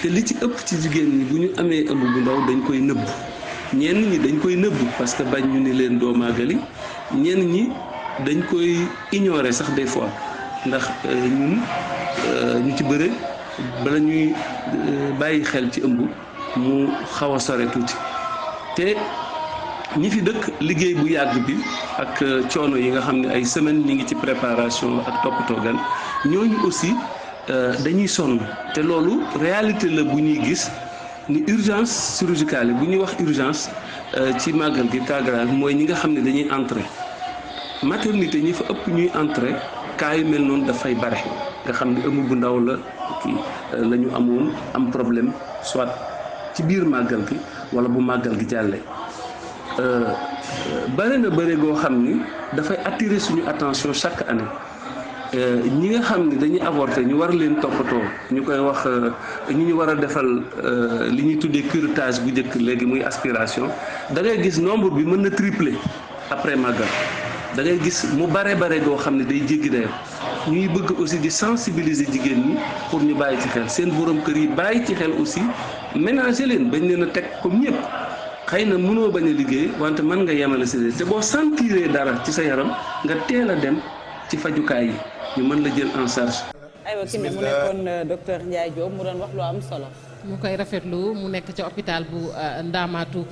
Q: te li ci ëpp ci jigéen ñi bu ñu amee ëmb bu ndaw dañ koy nëbb ñenn ñi dañ koy nëbb parce que bañ ñu ni leen doo màggali ñenn ñi dañ koy ignorer sax des fois ndax ñun ñu ci bëre bala ñuy bàyyi xel ci ëmb mu xaw a sore tuuti te ñi fi dëkk liggéey bu yàgg bi ak coono yi nga xam ne ay semaines ñi ngi ci préparation ak toppatoo gan ñooñu aussi dañuy sonn te loolu réalité la bu ñuy gis ni urgence chirurgicale yi bu ñuy wax urgence ci màggal gi cas grave mooy ñi nga xam ne dañuy entrer maternité ñi fa ëpp ñuy entrer cas yu mel noonu dafay bare nga xam ne ëmb bu ndaw la kii la ñu amoon am problème soit ci biir màggal gi wala bu màggal gi jàllee bare na bare goo xam ni dafay attirer suñu attention chaque année ñi nga xam ne dañuy avorter ñu war leen toppatoo ñu koy wax ñi ñu war a defal li ñuy tuddee curetage bu njëkk léegi muy aspiration da ngay gis nombre bi mën na tripler après màggal da ngay gis mu bare goo xam ne day jéggi dayoo ñuy bëgg aussi di sensibiliser jigéen ñi pour ñu bàyyi ci xel seen borom kër yi bàyyi ci xel aussi ménager leen bañ leen a teg comme ñëpp xëy na mënoo bañ a liggéey wante mën nga yemale si te boo sentiree dara ci sa yaram nga teel a dem ci fajukaay yi ñu mën la jël en charge.
B: aywa ki ne mu nekkoon docteur Ndiaye Diop mu doon wax lu am solo
D: mu koy rafetlu mu nekk ca hôpital bu Ndaamaatu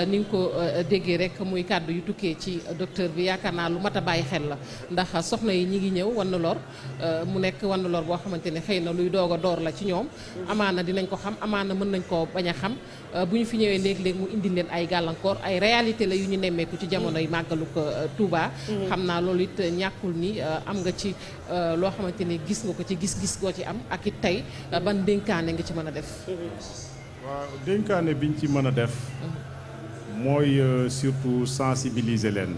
D: ni nga ko déggee rek muy kàddu yu tukkee ci docteur bi yaakaar naa lu mat a bàyyi xel la ndax soxna yi ñi ngi ñëw wan lor mu nekk wan lor boo xamante ne xëy na luy doog a door la ci ñoom amaana dinañ ko xam amaana mën nañ koo bañ a xam bu ñu fi ñëwee léeg-léeg mu indi leen ay gàllankoor ay réalité la yu ñu nemmeeku ci jamono yi màggalu ko Touba. xam naa loolu it ñàkkul ni am nga ci loo xamante ni gis nga ko ci gis-gis goo ci am ak it tey ban dénkaane nga ci mën a def.
F: waaw dénkaane biñ ci mën a def mooy surtout sensibiliser leen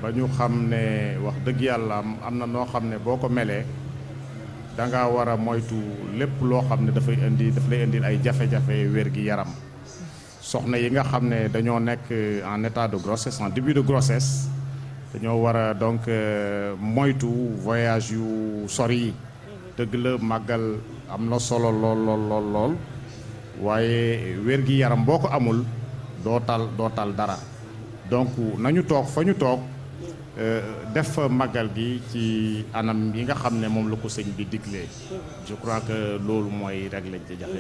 F: ba ñu xam ne wax dëgg yàlla am na noo xam ne boo ko melee da nga war a moytu lépp loo xam ne daf lay indil ay jafe-jafe wér gi yaram soxna yi nga xam ne dañoo nekk en état de grossesse en début de grossesse dañoo war a donc moytu voyage yu sori yi dëgg la màggal am na solo lool waaye wér gi yaram boo ko amul doo tal dara donc nañu toog fa ñu toog def màggal gi ci anam yi nga xam ne moom la ko sëñ bi diglee je crois que loolu mooy régler ci jafe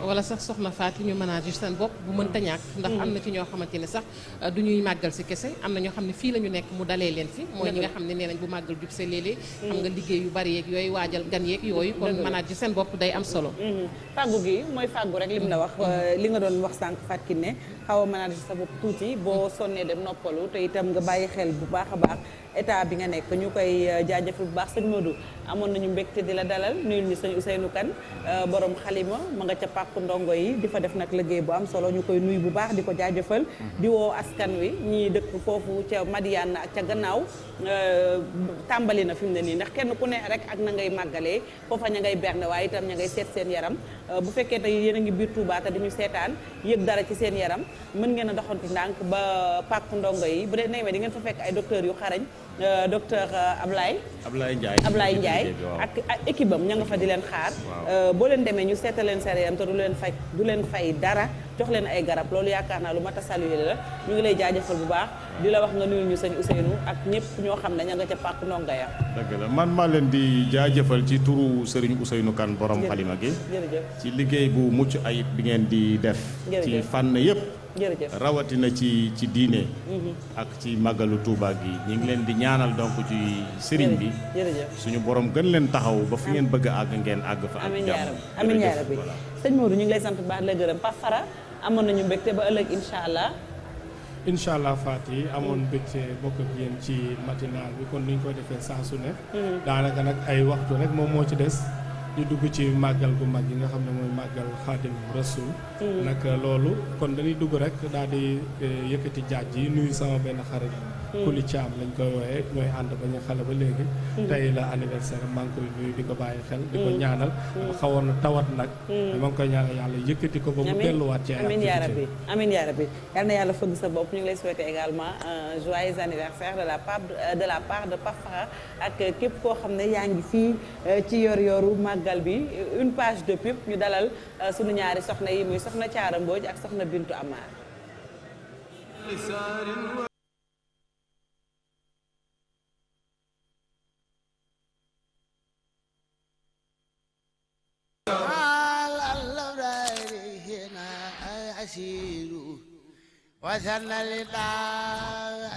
D: wala sax soxna Fatou ñu manager seen bopp bu mënta ñàkk ndax am na ci ñoo xamante ne sax du ñuy màggal si kese am na ñoo xam ne fii la ñu nekk mu dalee leen fi mooy ñi nga xam ne nee nañ bu màggal jub see léeg-léeg xam nga liggéey yu bari yeeg yooyu waajal gan yeeg yooyu kon manager seen bopp day am solo
B: fàggu gi mooy fàggu rek lim la wax li nga doon wax sànq Fatou Kiné xaw a manager sa bopp tuuti boo sonnee dem noppalu te itam nga bàyyi xel bu baax a baax état bi nga nekk ñu koy jaajëfal bu baax sëñ Modou amoon nañu mbégte di la dalal nuyul ñu sëñ Ousseynou Kane borom xalima ma nga ca pàkku ndongo yi di fa def nag liggéey bu am solo ñu koy nuyu bu baax di ko jaajëfal di woo askan wi ñii dëkk foofu ca Madiane ak ca gannaaw tàmbali na fi mu ne nii ndax kenn ku ne rek ak na ngay màggalee foofa ña ngay bernde waaye itam ña ngay seet seen yaram bu fekkee tey yéen a ngi biir Touba te dañu seetaan yëg dara ci seen yaram mën ngeen a doxantu ndànk ba pàkku ndongo yi bu dee nemee di ngeen fa fekk ay docteurs yu xarañ docteur Ablaye Ndiaye ak équipe am ña nga fa di leen xaar boo leen demee ñu seetal leen seen yaram te du leen fay dara jox leen ay garab loolu yaakaar naa lu mat a saluer la ñu ngi lay jaajëfal bu baax di la wax nga nuyul ñu sëñ Ousseynou ak ñëpp ñoo xam ne ña nga ca pàkk ndongo ya
F: dëgg la man maa leen di jaajëfal ci turu Serigne Ousseynou Kane borom xalima gi ci liggéey bu mucc ayib bi ngeen di def ci fànn yëpp rawatina ci diine ak ci màggalu Touba gi ñu ngi leen di ñaanal donc ci sëriñ bi suñu borom gën leen taxaw ba fi ngeen bëgg a àgg ngeen àgg fa ak jàmm
B: amiin yaa rabbi sëñ Modou ñu ngi lay sant baax la gërëm Pape Fara amoon nañu mbégte ba ëllëg incha allah Faty amoon mbégte bokk ak yéen ci matinal bi kon ni ñu koy defee saa su ne daanaka nag ay waxtu rek moom moo ci des ñu dugg ci màggal gu mag yi nga xam ne mooy màggal Xaadim Rasul nag loolu kon dañuy dugg rek daal di yëkkati jaaj yi nuyu sama benn xarit Kuli Thiam lañ koy wooyee ñooy ànd ba ñu xale ba léegi tey la anniversaire maa ngi koy nuyu di ko bàyyi xel di ko ñaanal xawoon na tawat nag maa ngi koy ñaanal yàlla yëkkati ko ba mu delluwaat ci amiin yaa rabbi amiin yaa rabbi yal na yàlla fëgg sa bopp ñu ngi lay souhaiter également un joyeux anniversaire de la part de Pape Fara ak képp koo xam ne yaa ngi fii ci yor-yoru màggal bi une page de pub ñu dalal sunu ñaari soxna yi muy soxna Thiara Mbodj ak soxna Bintu Amar.
R: وسن لطاعني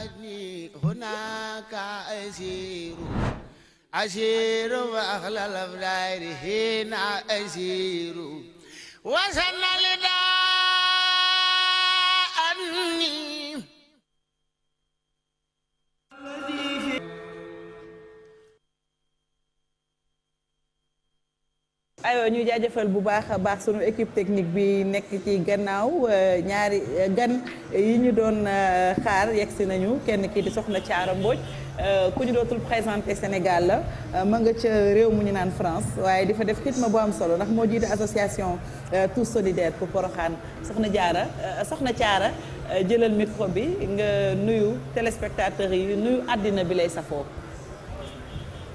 R: هناك أسير وأخلى الأفلار هنا أسير وسن لطاعني
B: aywa ñu jaajëfal bu baax a baax sunu équipe technique bi nekk ci gannaaw ñaari gan yi ñu doon xaar yegsi nañu kenn kii di soxna Thiara Mbodj ku ñu dootul présenté Sénégal la ma nga ca réew mu ñu naan France waaye di fa def xitma bu am solo ndax moo jiite association Tous Solidaires pour Porokhane soxna Thiara jëlal micro bi nga nuyu téléspectateurs yi nuyu àddina bi lay safoo.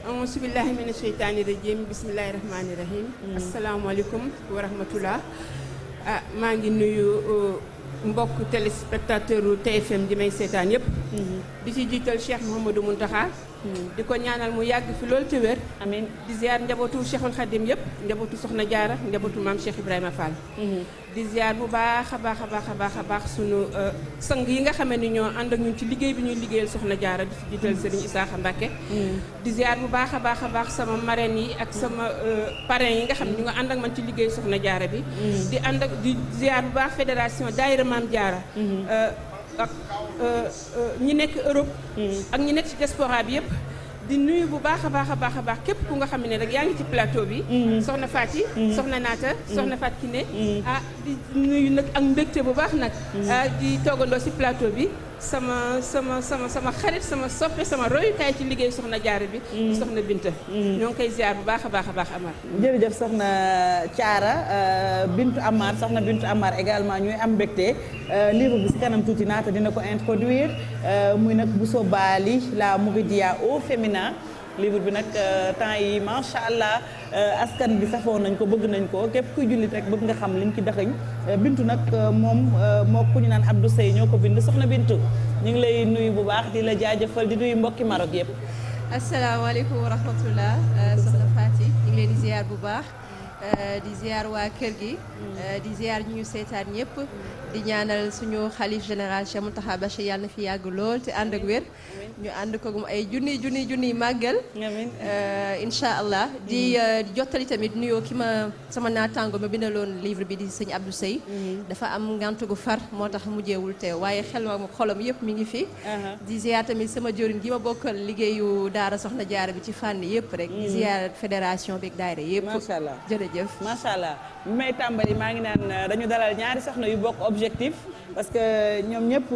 S: auzu billaahi mina sheytaani rajiim bismillaahi rahmaani rahiim asalaamaaleykum wa rahmatullah maa ngi nuyu mbokk téléspectateur u TFM di may seetaan yëpp di ci jiital Cheikh Mouhamadou Mountakha di ko ñaanal mu yàgg fi loolu te wér. amiin di ziar njabootu Cheikhul Khadim yëpp njabootu Soxna Jaara njabootu maam Cheikh Ibrahima Fall. di ziar bu baax a baax a baax a baax a baax sunu sang yi nga xamee ni ñoo ànd ak ñun ci liggéey bi ñuy liggéeyal Soxna Jaara di ci jiital Serigne Isaaxa Mbacke. di ziar bu baax a baax a baax sama marraines yi ak sama parrains yi nga xam ne ñu nga ànd ak man ci liggéey Soxna Jaara bi. di ànd ak di ziar bu baax fédération Daayira Maam Jaara. ak ñi nekk Europe. ak ñi nekk ci diaspora bi yëpp. di nuyu bu baax a baax a baax a baax képp ku nga xam ne rek yaa ngi ci plateau bi. soxna Fati. soxna Naata. soxna Fat Kiné. di nuyu nag ak mbégte bu baax nag. di toogandoo ci plateau bi sama xarit sama soppe sama royukaay ci liggéey Soxna Jaara bi. soxna Binta. ñoo ngi koy ziar bu baax a baax a baax Amar.
B: jërëjëf soxna Thiara Bintu Amar soxna Bintu Amar également ñooy am mbégte livre bi ci kanam tuuti Naata dina ko introduire muy nag Bousso Bali la Mouridia au féminin. livre bi nag temps yi macha allah askan bi safoo nañ ko bëgg nañ ko képp kuy jullit rek bëgg nga xam liñ ci daxañ Bintu nag moom moo ku ñu naan Abdou Sey ñoo ko bind soxna Bintu ñu ngi lay nuyu bu baax di la jaajëfal di nuyu mbokki Maroc yëpp.
T: asalaamaaleykum wa rahmatullah soxna Fati ñu ngi leen di ziar bu baax di ziar waa kër gi di ziar ñu seetaan ñëpp di ñaanal suñu xalif général Cheikh Mountakha Bachir yàlla na fi yàgg lool te ànd ak wér ñu ànd ko gum ay junni màggal incha allah di jottali tamit nuyoo ki ma sama naataango ma bindaloon livre bi di sëñ Abdou Sey dafa am ngant gu far moo tax mujjeewul teew waaye xel ma xolam yëpp mi ngi fi di ziar tamit sama jëriñ gi ma bokkal liggéeyu daara Soxna Jaara bi ci fànn yëpp rek di ziar fédération bi ak daayira yëpp
B: macha allah
T: jërëjëf
B: macha allah bi may tàmbali maa ngi naan dañu dalal ñaari soxna yu bokk objectif parce que ñoom ñëpp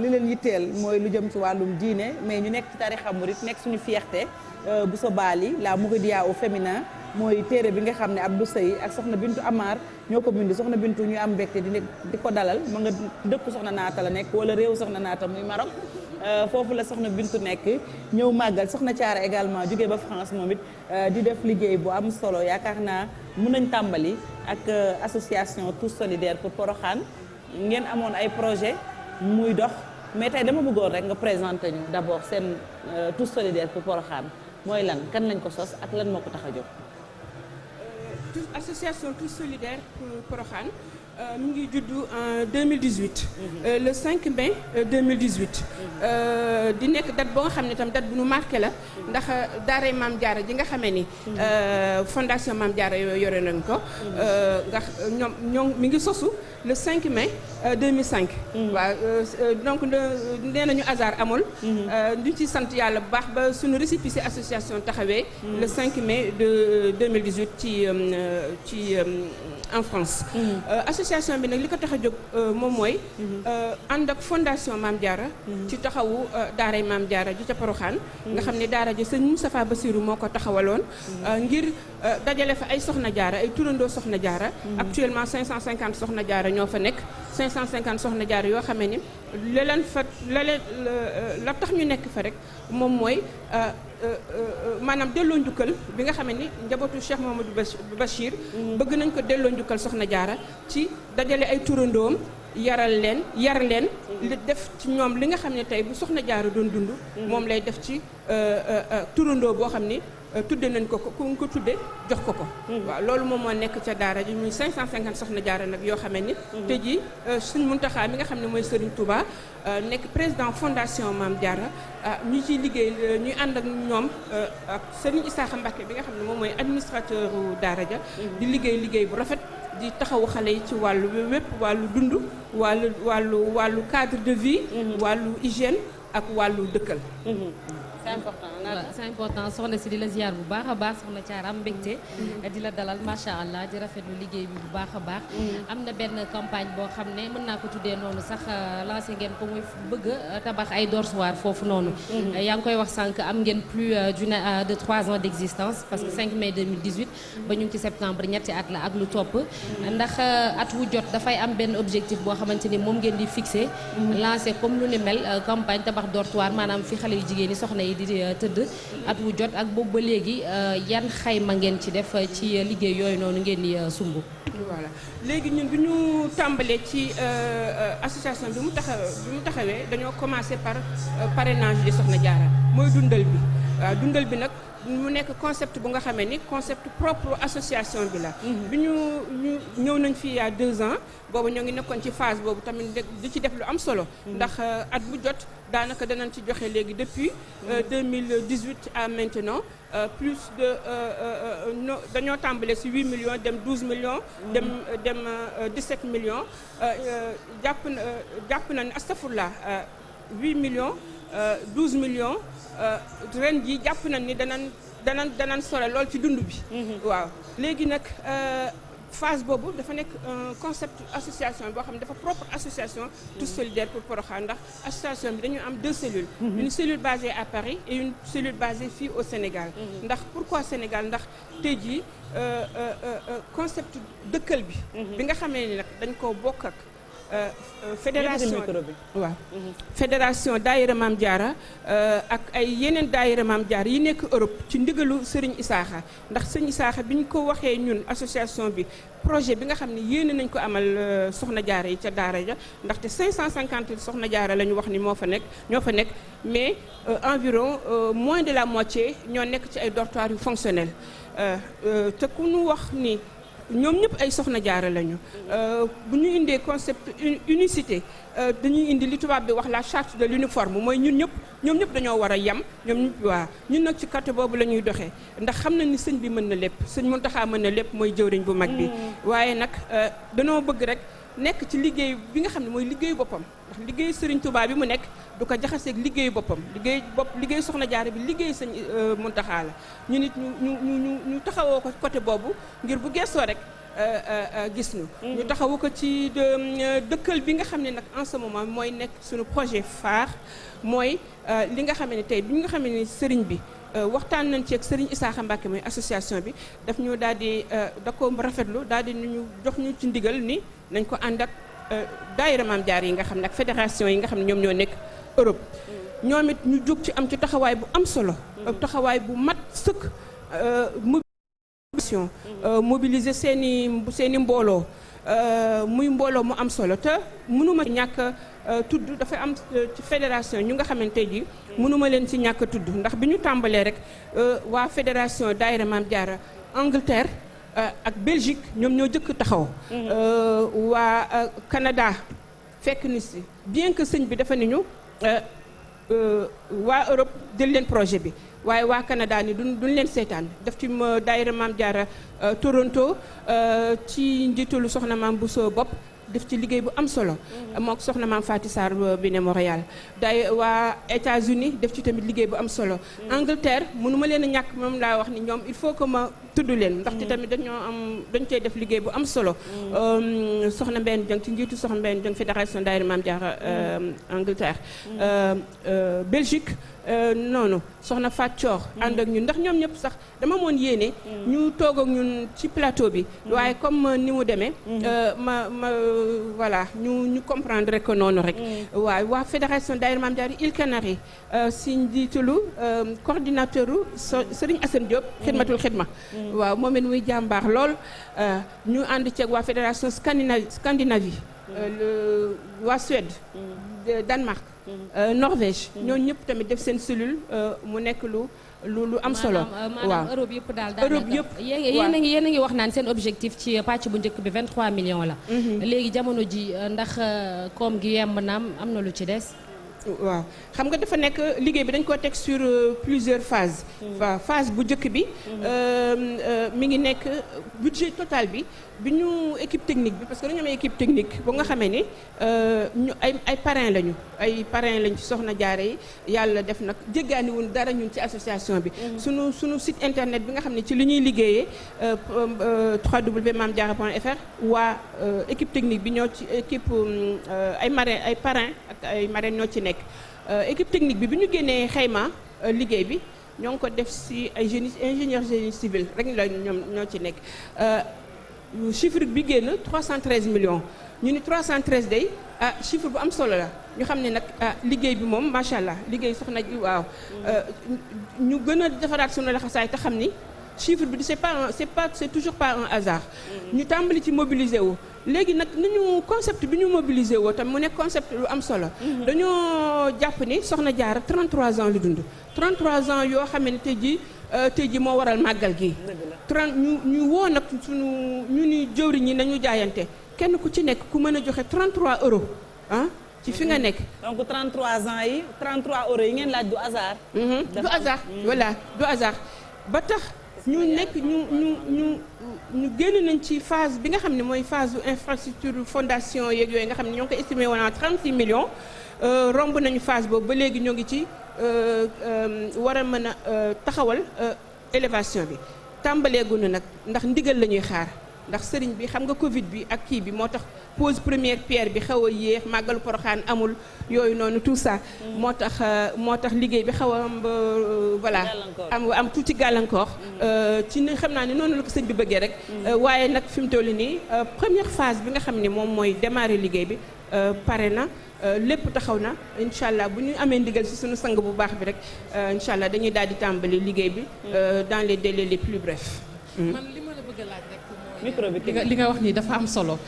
B: li leen yitteel mooy lu jëm ci wàllum diine mais ñu nekk ci tarixa murit nekk suñu fierté Bousso Bali la Mouridia au féminin mooy téere bi nga xam ne Abdou Sey ak soxna Bintu Amar ñoo ko bind soxna Bintu ñu am mbégte di ko dalal ma nga dëkku soxna Naata la nekk wala réew soxna Naata muy Maroc foofu la soxna Bintu nekk ñëw màggal soxna Thiara également jógee ba France moom it di def liggéey bu am solo yaakaar naa mën nañ tàmbali ak association Tous Solidaires pour Porokhane ngeen amoon ay projet muy dox mais tey dama bëggoon rek nga présenté ñu d'abord seen Tous Solidaires pour Porokhane mooy lan kan lañ ko sos ak lan moo ko tax a jóg.
S: association Tous Solidaires pour Porokhane mu ngi juddu en 2018 le 5 mai 2018 di nekk date boo nga xam ne tam date bu nu marqué la ndax daaray Maam Jaara ji nga xamee ni fondation Maam Jaara yooyu yore nañ ko ndax ñoom mi ngi sosu le 5 mai 2005 waaw donc nee nañu hasard amul duñ ci sant yàlla bu baax ba suñu récépissé association taxawee le 5 mai de 2018 ci en France association bi nag li ko tax a jóg moom mooy ànd ak fondation Maam Jaara ci taxawu daaray Maam Jaara ji ca Porokhane nga xam ne daara ji sëñ Moustapha Bassirou moo ko taxawaloon ngir dajale fa ay soxna jaara ay turandoo soxna jaara actuellement 550 soxna jaara ñoo fa nekk 550 soxna jaara yoo xamee ni la tax ñu nekk fa rek moom mooy maanaam delloo njukkal bi nga xamee ni njabootu Cheikh Mamadou Bachir bëgg nañ ko delloo njukkal soxna jaara ci dajale ay turandoom yar leen li def ci ñoom li nga xam ne tey bu soxna jaara doon dund moom lay def ci turandoo boo xam ni tudde nañ ko ku ko tudde jox ko waaw loolu moom moo nekk ca daara ji muy 550 soxna jaara nag yoo xamee ni te ji suñ Muntaxa mi nga xam ne mooy Serigne Touba nekk président fondation Maam Jaara ñu ciy liggéey ñuy ànd ak ñoom ak Serigne Isaaxa Mbacke bi nga xam ne moom mooy administrateur daara ja di liggéey bu rafet di taxawu xale yi ci wàllu wépp wàllu dund wàllu cadre de vie wàllu hygiène ak wàllu dëkkal
C: c'est important soxna si di la ziar bu baax a baax soxna Thiara am mbégte di la dalal macha allah di rafetlu liggéey bi bu baax a baax am na benn campagne boo xam ne mën naa ko tuddee noonu sax lancé ngeen ko muy bëgg tabax ay dortoir foofu noonu yaa ngi koy wax sànq am ngeen plus de 3 ans d'existence parce que 5 mai 2018 ba ñu ngi ci septembre ñetti at la ak lu topp ndax at wu jot dafay am benn objectif boo xamante ni moom ngeen di fixé lancé comme lu ni mel campagne tabax dortoir maanaam fi xale yu jigéen ñi soxna yi di tëdd at wu jot ak boobu ba léegi yan xayma ngeen ci def ci liggéey yooyu noonu ngeen di sumb.
S: voilà léegi ñun bi ñu tàmbalee ci association bi mu taxawee dañoo commencé par parrainage di Soxna Jaara mooy dundal bi waaw dundal bi nag mu nekk concept bu nga xamee ni concept propre association bi la. bi ñu ñëw nañ fi il y a 2 ans boobu ñoo ngi nekkoon ci phase boobu tamit di ci def lu am solo. ndax at bu jot daanaka danañ ci joxe léegi depuis 2018 à maintenant plus de dañoo tàmbale ci 8 millions dem 12 millions. dem 17 millions jàpp na ne astafurlah 8 millions 12 millions. ren ji jàpp nañ ni danañ sore lool ci dund bi. waaw léegi nag phase boobu dafa nekk concept association boo xam ne dafa propre association tous solidaires pour Porokhane ndax association bi dañu am 2 cellules. une cellule basée à Paris et une cellule basée fii au Sénégal. ndax pourquoi Sénégal ndax tey jii concept dëkkal bi. bi nga xamee ni nag dañ koo bokk ak. fédération waaw fédération daayira Maam Jaara ak ay yeneen daayira Maam Jaara yi nekk Europe ci ndigalu Serigne Isaaxa ndax Serigne Isaaxa bi ñu ko waxee ñun association bi projet bi nga xam ne yéene nañ ko amal Soxna Jaara yi ca daara ja ndaxte 550 Soxna Jaara la ñu wax ni ñoo fa nekk mais environ moins de la moitié ñoo nekk ci ay dortoirs yu fonctionnels te ku ñu wax ni ñoom ñëpp ay Soxna Jaara lañu bu ñu indee concept unicité dañuy indi li tubaab bi wax la charte de l'uniforme mooy ñoom ñëpp dañoo war a yem ñun nag ci côté boobu la ñuy doxee ndax xam na ni sëñ bi mën na lépp sëñ Muntaxa mën na lépp mooy jëwriñ bu mag bi waaye nag dañoo bëgg rek nekk ci liggéey bi nga xam ne mooy liggéeyu boppam ndax liggéeyu sëriñ Tuubaa bi mu nekk du ko jaxaseeg liggéeyu boppam liggéeyu Soxna Jaara bi liggéeyu sëñ Muntaxa la ñu nit ñu taxawoo ko côté boobu ngir bu gestoo rek gis ñu taxawu ko ci dëkkal bi nga xam ne nag en ce moment mooy nekk suñu projet phare mooy li nga xam ne tey bi nga xam ne sëriñ bi waxtaan nañ ci ak sëriñ Isaaxa Mbàkke mooy association bi daf ñu daal di da ko rafetlu daal di ñu jox ñu ci ndigal ni nañ ko ànd ak daayira Maam Jaara yi nga xam ne ak fédération yi nga xam ne ñoom ñoo nekk Europe ñoom it ñu jóg ci am ci taxawaay bu am solo taxawaay bu mat sëkk mobiliser seeni mbooloo muy mbooloo mu am solo te mënuma ñàkk tudd dafay am ci fédération ñu nga xamante ji mënuma leen ci ñàkk tudd ndax bi ñu tàmbalee rek waa fédération daayira Maam Jaara Angleterre ak Belgique ñoom ñoo jëkk taxaw waa Canada fekk ni si bien que sëñ bi dafa ni ñu waa Europe jël leen projet bi waaye waa Canada ni duñ leen seetaan def ci daayira Maam Jaara Toronto ci njiitalu soxna Maam Bousso Bopp def ci liggéey bu am solo mook soxna Maam Faty Sarr bi ne Montréal waa États-Unis def ci tamit liggéey bu am solo Angleterre mënuma leen a ñàkk moom laa wax ni ñoom il faut que ma tudd leen ndaxte tamit dañ cey def liggéey bu am solo soxna Mbène Dieng ci njiitu soxna Mbène Dieng fédération daayira Maam Jaara Angleterre Belgique noonu soxna Fatou Thior ànd ak ñun ndax ñoom ñëpp sax dama moon yéene ñu toog ak ñun ci plateau bi waaye comme ni mu demee voilà ñu comprendre que noonu rek waaye waa fédération daayira Maam Jaara Îles Canaries si njiitalu coordinateur u Serigne Assane Diop xidmatul xidma waaw moom it muy jàmbaar lool ñu ànd ceeg waa fédération Scandinavie waa Suède Danemark Norvège ñooñu ñëpp tamit def seen cellule mu nekk lu am solo.
C: maanaam Europe yëpp daal daanaka
S: Europe yëpp
C: yéen a ngi wax naan seen objectif ci pàcc bu njëkk bi 23 millions la. léegi jamono ji ndax koom gi yemb naam am na lu ci des.
S: waaw xam nga dafa nekk liggéey bi dañ ko teg sur plusieurs phases. waaw phase bu njëkk bi mi ngi nekk budget total bi ñu équipe technique bi parce que dañu am équipe technique bu nga xamee ni ñu ay parrain lañu ci Soxna Jaara yi yàlla def nag jéggaaniwul dara ñun ci association bi. sunu site internet bi nga xam ne ci li ñuy liggéeyee www.mamdiara.fr waa équipe technique bi ñoo ci équipe ay parrain ak ay marraines ñoo ci nekk. équipe technique bi ñu génnee xayma liggéey bi ñoo ngi ko def ci ay ingénieur génie civil rek la ñoo ci nekk chiffre bi génn 313 millions ñu ni 313 day chiffre bu am solo la ñu xam ne nag liggéey bi moom macha allah liggéey soxna ji waaw ñu gën a defaraat sunu laxasaay te xam ni chiffre bi c'est toujours pas un hasard. ñu tàmbali ci mobiliser wu. léegi nag nañu concept bi ñu mobiliser woo tam mu nekk concept lu am solo. dañoo jàpp ni soxna Jaara 33 ans lu dund. 33 ans yoo xam ne tey jii moo waral màggal gi. ñu woo nag ñu ni jëwriñ ñi nañu jaayante kenn ku ci nekk ku mën a joxe 33 euros ci fi nga nekk.
B: donc 33 ans yi 33 euros yi ngeen laaj du hasard.
S: du hasard voilà du hasard ba tax. ñu nekk ñu génn nañ ci phase bi nga xam ne mooy phase infrastructure fondation yeeg yooyu nga xam ne ñoo ngi ko estimé woon à 36 millions romb nañu phase boobu ba léegi ñoo ngi ci war a mën a taxawal élévation bi tàmbaleeguñu nag ndax ndigal la ñuy xaar ndax sëriñ bi xam nga Covid bi ak kii bi moo tax pose première pierre bi xaw a yéex màggalu Poroxaan amul yooyu noonu tout ça moo tax liggéey bi xaw a am voilà am tuuti gàllankoor ci ni xam naa ne noonu la ko sëñ bi bëggee rek waaye nag fi mu toll nii première phase bi nga xam ne moom mooy démarrer liggéey bi pare na lépp taxaw na incha allah bu ñu amee ndigal ci suñu sang bu baax bi rek incha allah dañuy daal di tàmbali liggéey bi dans les délais les plus brefs.
D: man li ma la bëgg a laaj rek li nga wax nii dafa am solo.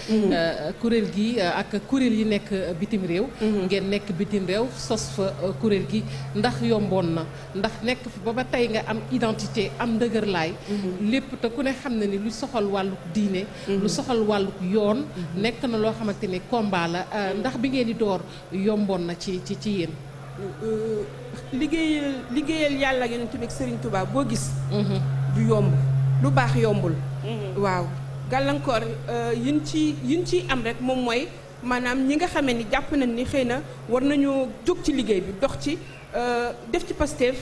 D: kuréel gi ak kuréel yi nekk bitim réew. ngeen nekk bitim réew sos fa kuréel gi ndax yomboon na ndax nekk fa ba tey nga am identité am ndëgërlaay. lépp te ku ne xam na ni lu soxal wàlluk diine. lu soxal wàlluk yoon. nekk na loo xamante ni combat la ndax bi ngeen di door yomboon na ci yéen.
S: liggéeyal yàlla Yonent bi ak Serigne Touba boo gis. du yomb lu baax yombul. waaw. gàllankoor yin ci am rek moom mooy maanaam ñi nga xamee ni jàpp nañ ni xëy na war nañoo jóg ci liggéey bi dox ci def ci Pastef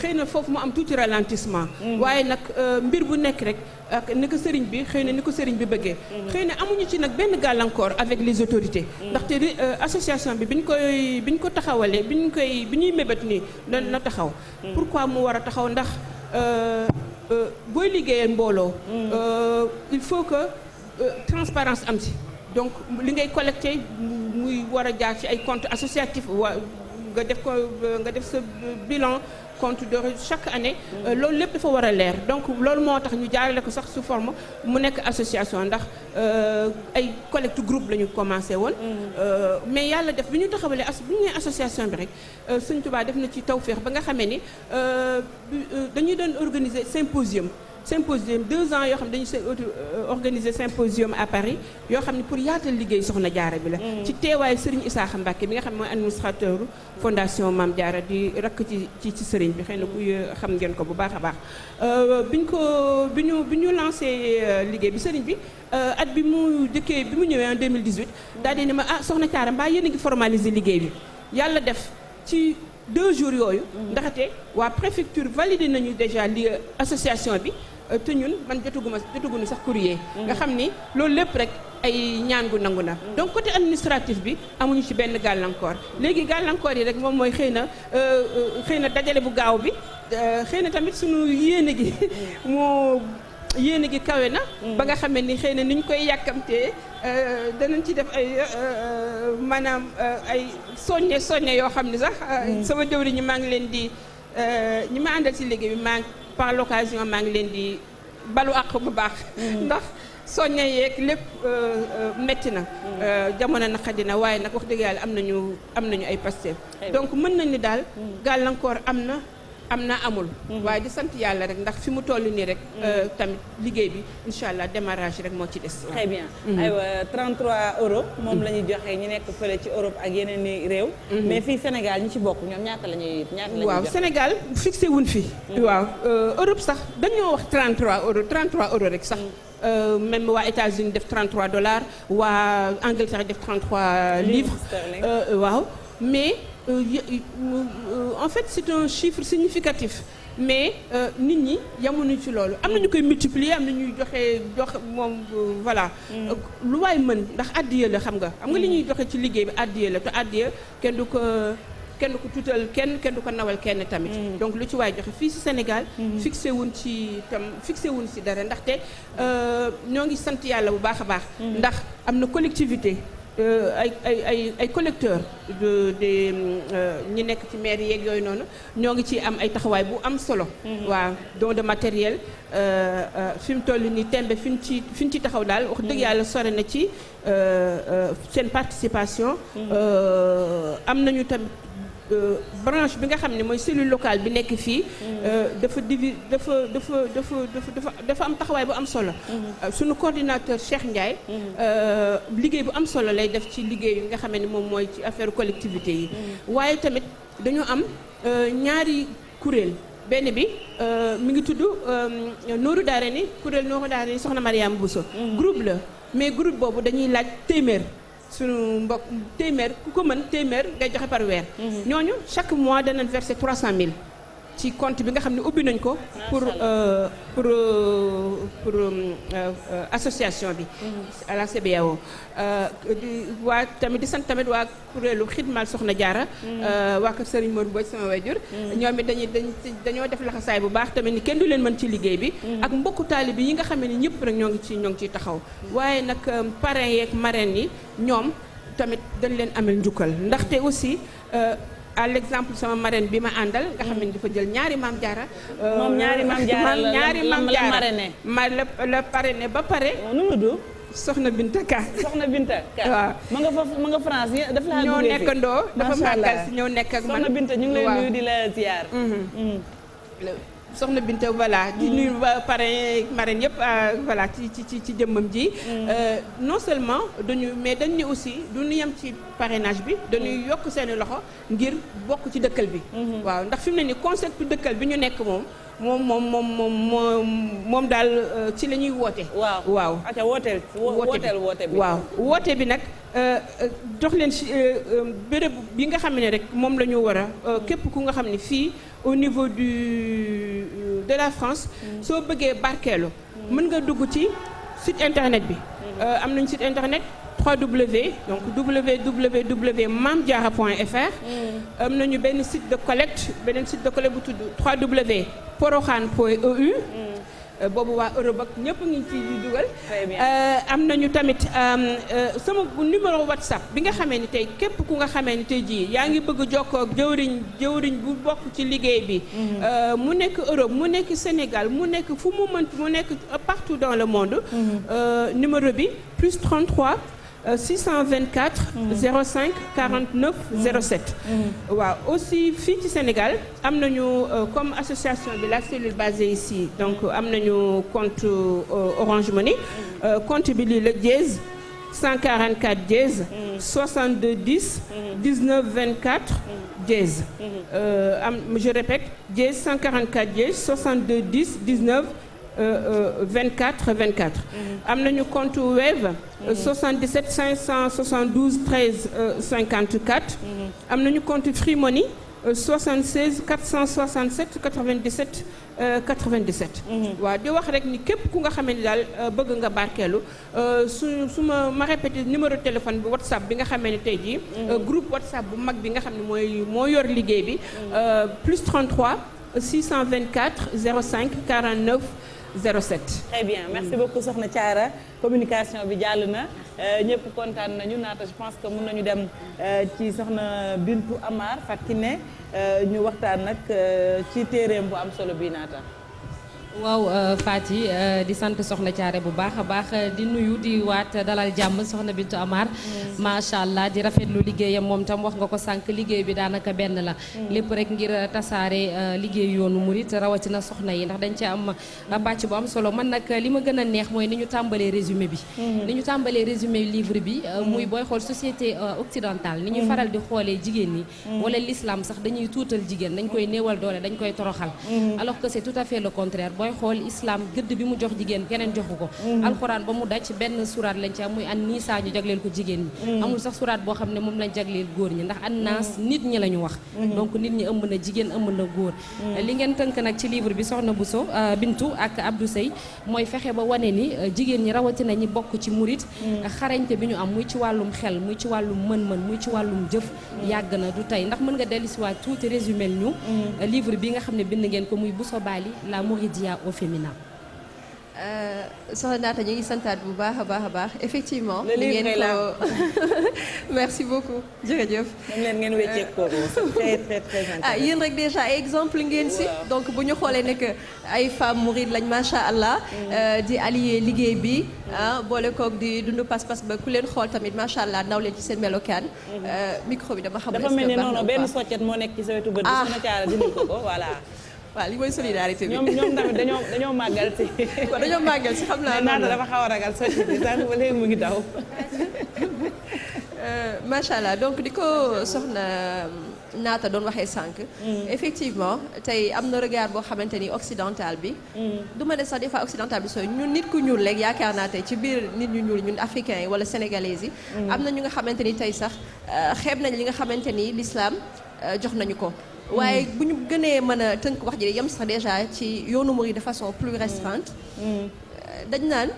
S: xëy na foofu mu am tuuti ralentissement. waaye nag mbir bu nekk rek ak ni ko sëriñ bi xëy na ni ko sëriñ bi bëggee. xëy na amuñu ci nag benn gàllankoor avec les autorités. ndaxte association bi biñ ko taxawalee bi ñuy mébét nii na taxaw. pourquoi mu war a taxaw ndax. booy liggéeyee mbooloo il faut que transparence am ci donc li ngay collecté muy war a jaar ci ay compte associatif nga def sa bilan compte de chaque année loolu lépp dafa war a leer donc loolu moo tax ñu jaarale ko sax sous forme mu nekk association ndax ay collecte groupe la ñu commencé woon mais yàlla def bi ñu taxawalee bi ñu nee association bi rek Sëñ Tuubaa def na ci tawféex ba nga xamee ni dañuy doon organiser symposium 2 ans yoo xam ne dañu organiser symposium à Paris yoo xam ne pour yaatal liggéey Soxna Jaara bi la ci teewaayu Serigne Issakha Mbacké bi nga xam ne mooy administrateur fondation Mame Diarra di rakk ci Serigne bi xëy na kuy xam ngeen ko bu baax a baax bi ñu lancé liggéey bi Serigne bi at bi mu ñëwee en 2018 daal di ne ma Soxna Jaara mbaa yéen a ngi formaliser liggéey bi yàlla def ci 2 jours yooyu ndaxte waa préfecture validé nañu déjà li association bi te ñun man jotaguñu sax courrier nga xam ni loolu lépp rek ay ñaan gu nangu na donc côté administratif bi amuñu ci benn gàllankoor léegi gàllankoor yi rek moom mooy xëy na dajale bu gaaw bi xëy na tamit suñu yéene gi kawe na ba nga xamee ni xëy na ni ñu koy yàkkamtee danañ ci def ay maanaam ay soññe yoo xam ne sax sama jëwriñ ñi maa ngi leen di ñi ma àndal ci liggéey bi par l'occasion maa ngi leen di balu àq bu baax ndax soññe yeeg lépp metti na jamono naqadi na waaye nag wax dëgg yàlla am nañu ay Pastef donc mën nañ ni daal gàllankoor am na amul waaye di sant yàlla rek ndax fi mu toll nii rek tamit liggéey bi incha allah démarrage rek moo ci des.
B: très bien aywa 33 euros moom la ñuy joxe ñi nekk fële ci Europe ak yeneen i réew. mais fii Sénégal ñi ci bokk ñoom ñaata la ñuy
S: waaw Sénégal fixé wuñ fi. waaw Europe sax dañoo wax 33 euros rek sax. même waa États-Unis def $33 waa Angleterre def 33 livres. waaw mais. En fait c'est un chiffre significatif mais nit ñi yamuñu ci loolu am na ñu koy multiplier am na ñuy joxe moom voilà lu waay mën ndax addiya la xam nga li ñuy joxe ci liggéey bi addiya la te addiya kenn du ko tuutal kenn du ko nawal kenn tamit donc lu ci waay joxe fii ci Sénégal fixé wuñ ci dara ndaxte ñoo ngi sant yàlla bu baax a baax ndax am na collectivité ay collecteurs de ñi nekk ci maire yeeg yooyu noonu ñoo ngi ci am ay taxawaay bu am solo. waaw don de matériel fi mu toll nii tembe fi ñu ci taxaw daal wax dëgg yàlla sore na ci seen participation. am nañu tamit branche bi nga xam ne mooy cellule locale bi nekk fii. dafa am taxawaay bu am solo. suñu coordinateur Cheikh Ndiaye. liggéey bu am solo lay def ci liggéey yi nga xam ne moom mooy ci affaire collectivité yi. waaye tamit dañu am ñaari kuréel. benn bi mi ngi tudd Nooru Daarayni kuréel Nooru Daarayni soxna Mariama Bousso. groupe la mais groupe boobu dañuy laaj téeméer. suñu mbokk téeméer ku ko mën téeméer ngay joxe par weer. ñooñu chaque mois danañ verser 300 000 ci compte bi nga xam ne ubbi nañ ko. pour association bi. à la CBAO. waa tamit di sant tamit waa kuréelu xidmal Soxna Jaara. waa kër Serigne Mor Mbodj sama wayjur. ñoom it dañoo def laxasaay bu baax tamit ni kenn du leen mën ci liggéey bi. ak mbokku taalibe yi nga xam ne ñëpp rek ñoo ngi ciy taxaw. waaye nag parrain yeeg marraine yi ñoom tamit dañ leen amel njukkal ndaxte aussi. à l'exemple sama marraine bi ma àndal nga xam ne dafa jël ñaari maam jaara
B: moom ñaari maam jaara la
S: parrainé ba pare
B: nu mu tudd
S: soxna Binta Ka waaw
B: ma nga France daf la
S: ñoo nekkandoo dafa màggal si ñëw nekk ak man
B: soxna Binta ñu ngi lay nuyu di la ziar
S: soxna Binta voilà di nuyu parrain marraine yëpp voilà ci jëmmam ji non seulement mais dañu aussi duñu yem ci parrainage bi dañuy yokk seeni loxo ngir bokk ci dëkkal bi waaw ndax fi mu ne ni concept dëkkal bi ñu nekk moom daal ci la ñuy woote waaw
B: aca woote bi
S: waaw woote bi nag jox leen ci béréb bi nga xam ne rek moom la ñu war a képp ku nga xam ne fii au niveau de la France soo bëggee barkeelu mën nga dugg ci site internet bi am nañ site internet www.mamdiara.fr am nañu benn site de collecte bu tudd www.porokhane.eu boobu waa Europe ak ñëpp ngi ci di dugal am nañu tamit sama numéro WhatsApp bi nga xamee ni tey képp ku nga xamee ni tey jii yaa ngi bëgg jokkoo ak jëwriñ bu bokk ci liggéey bi mu nekk Europe mu nekk Sénégal mu nekk fu mu nekk partout dans le monde numéro bi plus 33 624 05 49 07 waaw aussi fii ci Sénégal am nañu comme association bi la cellule basée ici donc am nañu compte Orange Money compte bi lii la dièse 144 dièse 62 10 19 24 dièse je répète dièse 144 dièse 62 10 19 24 24 am nañu compte Wave 77 572 13 54 am nañu compte Free Money 76 467 97 97 waaw di wax rek ni képp ku nga xamee ni daal bëgg nga barkeelu su ma répété numéro téléphone bi WhatsApp bi nga xamee ni tey jii groupe WhatsApp bu mag bi nga xam ne moo yor liggéey bi plus 33 624 05 49 07.
B: Très bien merci beaucoup soxna Thiara communication bi jàll na ñëpp kontaan nañu naata je pense que mën nañu dem ci soxna Bintu Amar Fatou ne ñu waxtaan nag ci téereem bu am solo bi naata.
C: waaw Faty di sant soxna Thiaré bu baax a baax di nuyu di waat dalal jàmm soxna Bintu Amar macha allah di rafetlu liggéeyam moom tam wax nga ko sànq liggéey bi daanaka benn la lépp rek ngir tasaare liggéey yoonu murit rawatina soxna yi ndax dañ ci am pàcc bu am solo man nag li ma gën a neex mooy ni ñu tàmbalee résumé bi ni ñu tàmbalee résumé livre bi muy booy xool société occidentale ni ñuy faral di xoolee jigéen ñi wala l'islam sax dañuy tuutal jigéen dañ koy néewal doole dañ koy toroxal alors que c'est tout à fait le contraire booy xool islam gëdd bi mu jox jigéen keneen joxu ko alxuraan ba mu daj benn suraat lañ ci am muy an nisaa ñu jagleel ko jigéen ñi amul sax suraat boo xam ne moom lañ jagleel góor ñi ndax an naas nit ñi la ñu wax donc nit ñi ëmb na jigéen ëmb na góor li ngeen tënk nag ci livre bi soxna Bousso Bintu ak Abdou Sey mooy fexe ba wane ni jigéen ñi rawatina ñi bokk ci murit xarañte bi ñu am muy ci wàllum xel muy ci wàllum mën-mën muy ci wàllum jëf yàgg na du tey ndax mën nga dellusiwaat tuuti résumé ñu livre bi nga xam ne bind ngeen ko muy Bousso Bali la Mouridia au féminin.
T: soxna Naata ñu ngi santaat bu baax a baax a baax effectivement.
B: le livre est là
T: merci beaucoup jërëjëf.
B: dem leen ngeen wécceekoo très très très intéressant.
T: yéen rek déjà exemple ngeen si. donc bu ñu xoolee ne que ay femmes mourides lañ macha allah. di allier liggéey bi. boole koog di dund pas-pas ba ku leen xool tamit macha allah naw leen ci seen melokaan. micro bi dama xam.
B: dafa mel ni noonu benn soccet moo nekk ci sa wetu bët. soxna Thiara dindi ko voilà.
T: waaw li mooy solidarité bi
B: ñoom tamit dañoo màggal si.
T: waaw dañoo màggal si xam naa
B: Naata dafa xaw a ragal soccet bi sànq ba léegi mu ngi daw.
T: macha allah donc di ko soxna Naata doon waxee sànq. effectivement tey am na regard boo xamante ni occidental bi. du ma ne sax des fois occidental bi sooy ñun nit ku ñuul rek yaakaar naa tey ci biir nit ñu ñuul ñun africains yi wala sénégalais yi. am na ñu nga xamante ni tey sax xeeb nañ li nga xamante ni l'islam jox nañu ko. waaye bu ñu gënee mën a tënk wax ji yem sax déjà ci yoonu murid de façon plus restreinte. dañ naan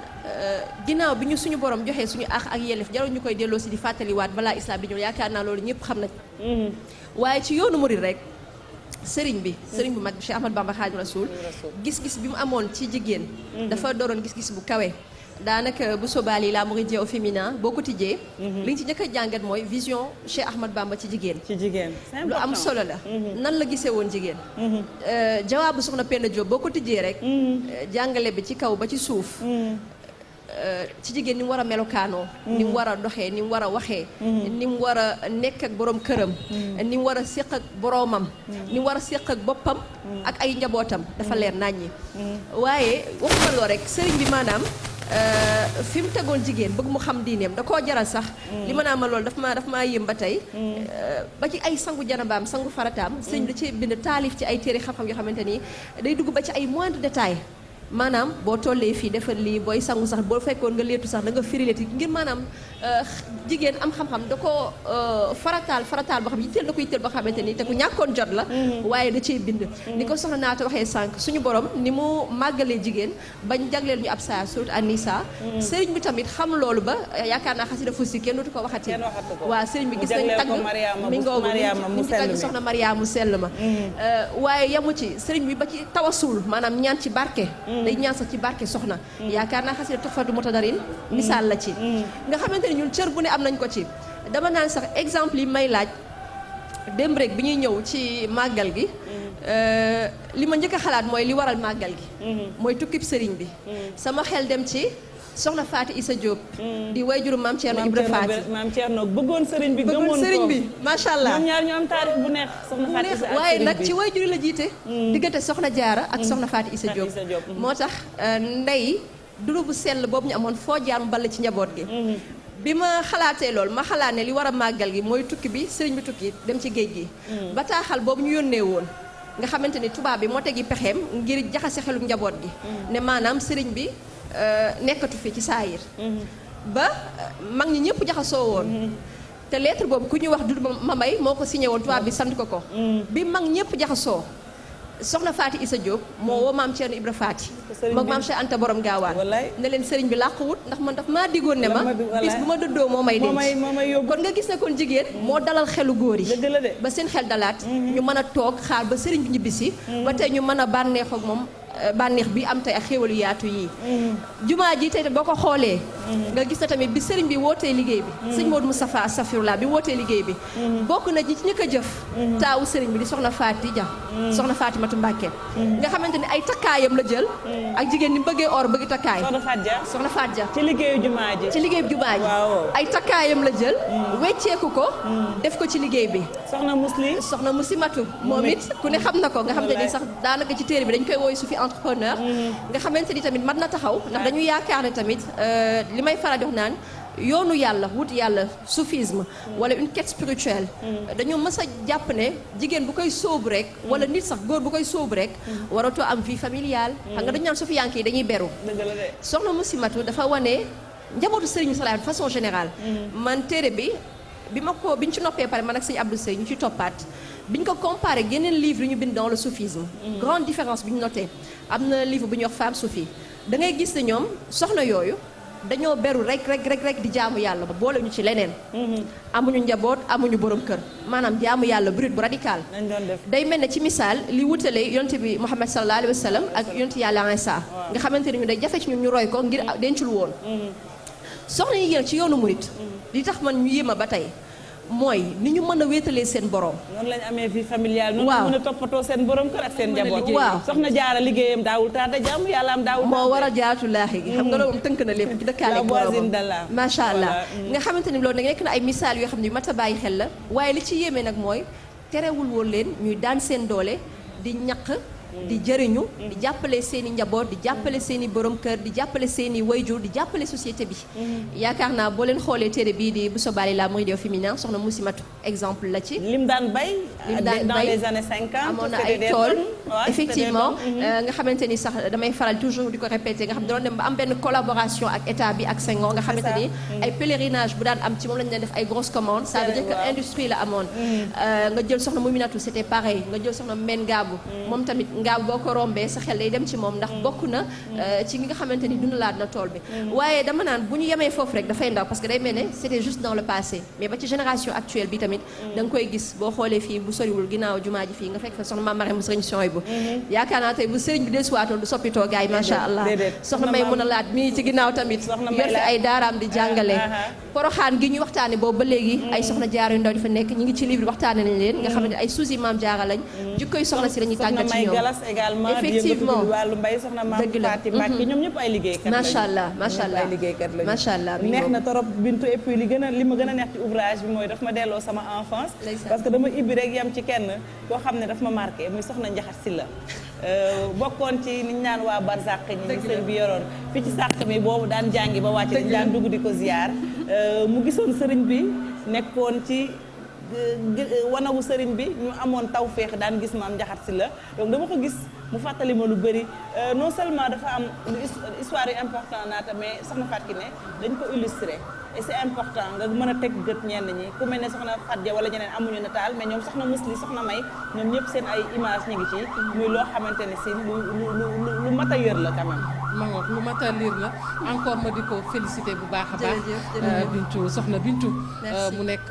T: ginnaaw bi ñu suñu borom joxee suñu àq ak yelleef jarul ñu koy delloo si di fàttaliwaat balaa islam di ñëw yaakaar naa loolu ñëpp xam nañ. waaye ci yoonu murid rek sëriñ bu mag bi Cheikh Ahmadou Bamba Khadimu Rasoul gis-gis bi mu amoon ci jigéen. dafa dooroon gis-gis bu kawe. daanaka bu sobaali la mouridiyya au féminin boo ko tijjee. li ñu ci njëkk a jàngat mooy vision Cheikh Ahmad Bamba ci jigéen. lu am solo la. nan la gisee woon jigéen. jawaabu soxna Penda Diop boo ko tijjee rek. jàngale bi ci kaw ba ci suuf. ci jigéen ni mu war a melokaanoo. ni mu war a doxee ni mu war a waxee. ni mu war a nekk ak borom këram. ni mu war a séq ak boromam. ni mu war a séq ak boppam. ak ay njabootam dafa leer naññi. waaye waxuma loo rek sëriñ bi maanaam. fi mu tegoon jigéen bëgg mu xam diineem da koo jaral sax. li ma naa ma loolu daf maa yëm ba tey. ba ci ay sangu janabaam sangu farataam. sëñ da ci bind taalif ci ay téere xam-xam yoo xamante ni day dugg ba ci ay moindre détail maanaam boo tollee fii defal lii booy sangu sax boo fekkoon nga leetu sax da nga firileeti ngir maanaam jigéen am xam-xam da ko farataal boo xam yitteel da ko yitteel boo xamante ni te ku ñàkkoon jot la. waaye da cee bind. ni ko soxna Naata waxee sànq suñu borom ni mu màggalee jigéen bañ jagleel ñu ab saa surat an-Nisa. sëriñ bi tamit xam loolu ba yaakaar naa xasida fusi kenn dootu ko waxati. waaw sëriñ bi gis nañ tagg mi ngoogu ni mu tagg soxna Mariama sell ma. waaye yamu ci sëriñ bi ba ci tawasul maanaam ñaan ci barke. day ñaan sax ci barke soxna. yaakaar naa xasida Tuhfatu Mutadarin misaal la ci. nga xamante ni ñun cër bu ne am nañ ko ci. dama naan sax exemple yi may laaj démb rek bi ñuy ñëw ci màggal gi. li ma njëkk a xalaat mooy li waral màggal gi. mooy tukkib sëriñ bi. sama xel dem ci soxna Faati Issa Diop. di wayjuru maam Thierno Ibra Faati.
B: maam Thierno bëggoon sëriñ bi gëmoon ko
T: sëriñ bi macha allah.
B: ñoom ñaar ñoo am taarix bu neex. soxna Faati Issa ak
T: waaye nag ci wayjuru la jiite. diggante soxna Jaara ak soxna Faati Issa Diop. moo tax ndey duru bu sell boobu ñu amoon foo jaar mu ball ci njaboot gi. bi ma xalaatee loolu ma xalaat ne li war a màggal gi mooy tukki bi sëriñ bi tukki dem ci géej gi. bataaxal boobu ñu yónnee woon. nga xamante ni tubaab bi moo tegi pexeem ngir jaxase xelu njaboot gi. ne maanaam sëriñ bi nekkatu fi ci saayir. ba mag ñi ñëpp jaxasoo woon. te lettre boobu ku ñuy wax Dudu Mambay moo ko signé woon tubaab bi sant ko. bi mag ñëpp jaxasoo. soxna Faati Issa Diop moo woo maam Thierno Ibra Faati moom maam Cheikh Anta borom gaawaan ne leen sëriñ bi làquwut ndax man daf maa diggoon ne ma bis bu ma dëddoo moo may denc kon nga gis ne kon jigéen moo dalal xelu góor yi ba seen xel dalaat ñu mën a toog xaar ba sëriñ bi ñibbisi ba tey ñu mën a bànneexoo ak moom bànneex bi am tey ak xéewalu yaatu yi jumaa ji tey boo ko xoolee nga gis na tamit bi sëriñ bi wootee liggéey bi sëñ Modou Moustapha Astafirullah bi wootee liggéey bi bokk na ji ci ñëkk a jëf taawu sëriñ bi di soxna Faati Dia soxna Fatimatu Mbàkke nga xamante ni ay takkaayam la jël ak jigéen ni bëggee or bëgg takkaay soxna Faat Dia ci liggéeyu jumaa ji ay takkaayam la jël wecceeku ko def ko ci liggéey bi soxna Muslimatu moom it ku ne xam na ko nga xamante ni sax daanaka ci téere bi dañ koy wooyu su fi entrepreneur nga xamante ni tamit mat na taxaw ndax dañu yaakaar ne tamit li may faral di wax naan yoonu yàlla wut yàlla soufisme wala une quête spirituelle dañoo mës a jàpp ne jigéen bu koy sóobu rek wala nit sax góor bu koy sóobu rek waratoo am vie familiale xam nga dañu naan sufiyanke yi dañuy beru soxna Muslimatu dafa wane njabootu sëriñ bi salaam façon générale man téere bi biñ ci noppee pare man ak sëñ Abdou Sey ñu ci toppaat biñ ko comparé yeneen livre yi ñu bind dans le soufisme grande différence bi ñu noté am na livre bu ñuy wax femme soufie da ngay gis ne ñoom soxna yooyu dañoo beru rek di jaamu yàlla ba boole ñu ci leneen. amuñu njaboot amuñu borom kër maanaam jaamu yàlla brut bu radical. day mel ne ci misaal li wutale yonte bi Muhammad sallallahu alayhi wa sallam ak yonte yàlla Isa nga xamante ne ñu day jafe ci ñun ñu roy ko ngir dencul woon. soxna yi yéen ci yoonu murit li tax man ñu yéema ba tey mooy ni ñu mën a wéetalee seen borom.
B: noonu lañu amee vie familiale. noonu lañu mën a toppatoo seen borom kër ak seen njaboot.
T: waaw
B: soxna jaara liggéeyam daawul tardé jaamu yàlla am daawul.
T: moo war a jaatu laaxi gi xam nga loolu moom tënk na lépp ci dëkkaale ak boromam macha allah. nga xamante ni loolu nag nekk na ay misaal yoo xam ne yu mat a bàyyi xel la waaye li ci yéeme nag mooy terewul woon leen ñuy daan seen doole di ñaq di jëriñu di jàppale seen i njaboot di jàppale seen i borom kër di jàppale seen i wayjur di jàppale société bi. yaakaar naa boo leen xoolee téere bii di bu sobaali la Mouride au féminin soxna Musimatu exemple la ci.
B: lim daan bay dans les années 50
T: amoon na ay tool effectivement nga xamante ni sax damay faral toujours di ko répéter nga xam ne doon dem ba am benn collaboration ak état bi ak Senghor nga xamante ni ay pèlerinage bu daan am ci moom lañu leen def ay grosses commandes ça veut dire que industrie la amoon. nga jël soxna Muminatu c'était pareil nga jël soxna Men Gaabu moom tamit Ngaabu boo ko rombee sa xel day dem ci moom ndax bokk na ci ñi nga xamante ni dundalaat na tool bi. waaye dama naan bu ñu yemee foofu rek dafay ndaw parce que day mel ne c'était juste dans le passé mais ba ci génération actuelle bi tamit da nga koy gis boo xoolee fii bu soriwul ginnaaw jumaa ji fii nga fekk fa soxna Mame Marème mu sëriñ Souhaïbou yaakaar naa tey bu sëriñ bi desuwaatoon du soppitoo gars yi macha allah soxna may mun a laat mi ci ginnaaw tamit yor fi ay daaraam di jàngale poroxaan gi ñuy waxtaane boobu ba léegi ay soxna jaara yu ndaw di fa nekk ñi ngi ci livre waxtaane nañ leen nga xamante ay suusi maam jaara lañ jikkoy soxna si lañuy tàggat ci ñoom effectivement
B: wàllu mbay soxna maam Faati Mbàkke ñoom ñëpp ay liggéeykat lañ
T: macha allah macha allah
B: ay liggéeykat lañ
T: macha allah
B: neex na torop Bintu et puis li ma gën a neex ci ouvrage bi mooy daf ma delloo sama enfance parce que dama ibbi rek yam ci kenn koo xam ne daf ma marqué muy soxna Njaxat Silla bokkoon ci niñ naan waa barzaq ñi sëñ bi yoroon fii ci sàq mi boobu daan jàngi ba wàcc dañ daan dugg di ko ziar mu gisoon sëriñ bi nekkoon ci wanawu sëriñ bi ñu amoon tawféex daan gis maam Njaxat Silla donc dama ko gis mu fàttali ma lu bëri non seulement dafa am histoire yu important naata mais soxna Fatou Kiné dañ ko illustré et c'est important nga mën a teg gët ñenn ñi ku mel ne soxna Fatou Dia wala ñeneen amuñu nataal mais ñoom soxna Musli soxna May ñoom ñëpp seen ay image ñu ngi ci muy loo xamante ne si lu mat a yër la quand même.
D: ma ngoog lu mat a lire la encore ma di ko féliciter bu baax a baax. Bintu soxna Bintu. mu nekk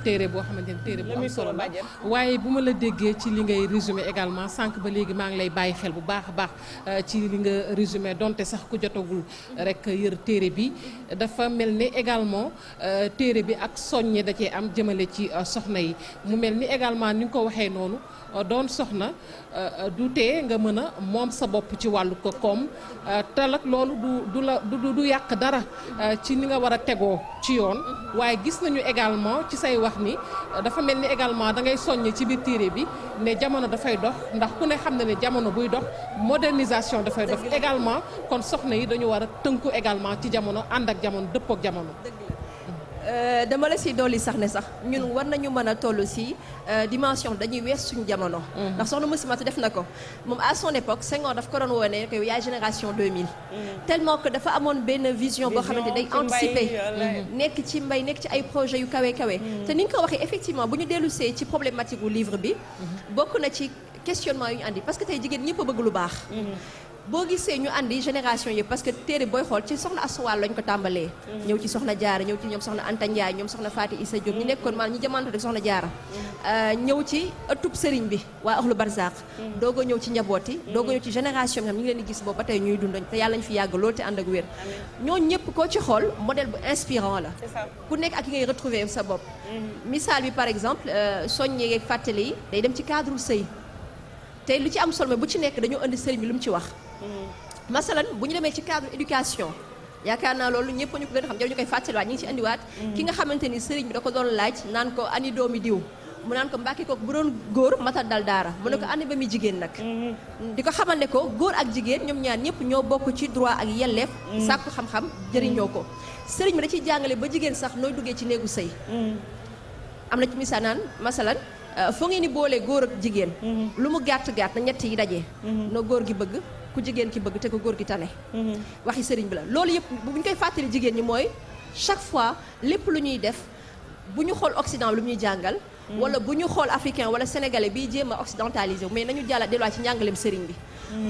D: téere boo xamante ne téere bu am solo la waaye bu ma la déggee ci li ngay résumé également sànq ba léegi maa ngi lay bàyyi xel bu baax a baax ci li nga résumé donte sax ku jotagul rek yër téere bi dafa mel ni également téere bi ak soññe da cee am jëmale ci soxna yi mu mel ni également ni nga ko waxee noonu doon soxna du tee nga mën a moom sa bopp ci wàllu ko koom te nag loolu du yàq dara ci ni nga war a tegoo ci yoon waaye gis nañu également ci say wax ni dafa mel ni également da ngay soññ ci biir téere bi ne jamono dafay dox ndax ku ne xam na ne jamono buy dox modernisation dafay dox également kon soxna yi dañu war a tënku également ci jamono ànd ak jamono dëppoo ak jamono.
T: dama la si dolli sax ne sax ñun war nañu mën a toll si dimension dañuy wees suñu jamono. ndax soxna Musimatu def na ko moom à son époque Senghor daf ko doon woone que yaay génération 2000. tellement que dafa amoon benn vision boo xamante day anticiper nekk ci mbay nekk ci ay projets yu kawe kawe. te ni nga ko waxee effectivement bu ñu dellusee ci problématique gu livre bi. bokk na ci questionnement yu ñu andi parce que tey jigéen ñëpp a bëgg lu baax. boo gisee ñu andi génération yëpp parce que téere booy xool ci soxna Aswal lañ ko tàmbalee. ñëw ci soxna Jaara ñëw ci ñoom soxna Anta Ndiaye ñoom soxna Faati Issa Diop ñu nekkoon maanaam ñi jamono rek soxna Jaara ñëw ci ëttub sëriñ bi waa Ahlu Barzaq doog a ñëw ci njaboot yi doog a ñëw ci génération bi xam ñu ngi leen di gis boobu ba tey ñuy dund te yàlla ñu fi yàgg loolu te ànd ak wér ñooñu ñëpp koo ci xool modèle bu inspirant la ku nekk ak yi ngay retrouver sa bopp misaal bi par exemple soññee ak fàttali yi day dem ci cadre sëy te lu ci am solo bu ci nekk dañoo indi sëriñ bi lu mu ci wax masalan bu ñu demee ci cadre éducation yaakaar naa loolu ñëpp ñu ko gën a xam jaw ñu koy fàttaliwaat ñu ngi ci indiwaat ki nga xamante ni sëriñ bi da ko doon laaj naan ko ani doomi diw mu naan ko mbàkki ko bu doon góor matal dal daara mu ne ko ani ba muy jigéen nag di ko xamal ne ko góor ak jigéen ñoom ñaar ñëpp ñoo bokk ci droit ak yelleef sàkku xam-xam jëriñoo ko sëriñ bi da ciy jàngale ba jigéen sax nooy duggee ci néegu sëy am na ci misaal naan masalan foo ngeen ni boolee góor ak jigéen lu mu gàtt-gàtt na ñett yi dajee na góor gi bëgg ku jigéen ki bëgg te ko góor gi tane waxi sëriñ bi la loolu yëpp bu ñu koy fàttali jigéen ñi mooy chaque fois lépp lu ñuy def bu ñu xool Occident bi lu ñuy jàngal wala bu ñu xool africain wala sénégalais biy jéem a occidentalisé mais nañu jàlla delluwaat ci njàngaleem sëriñ bi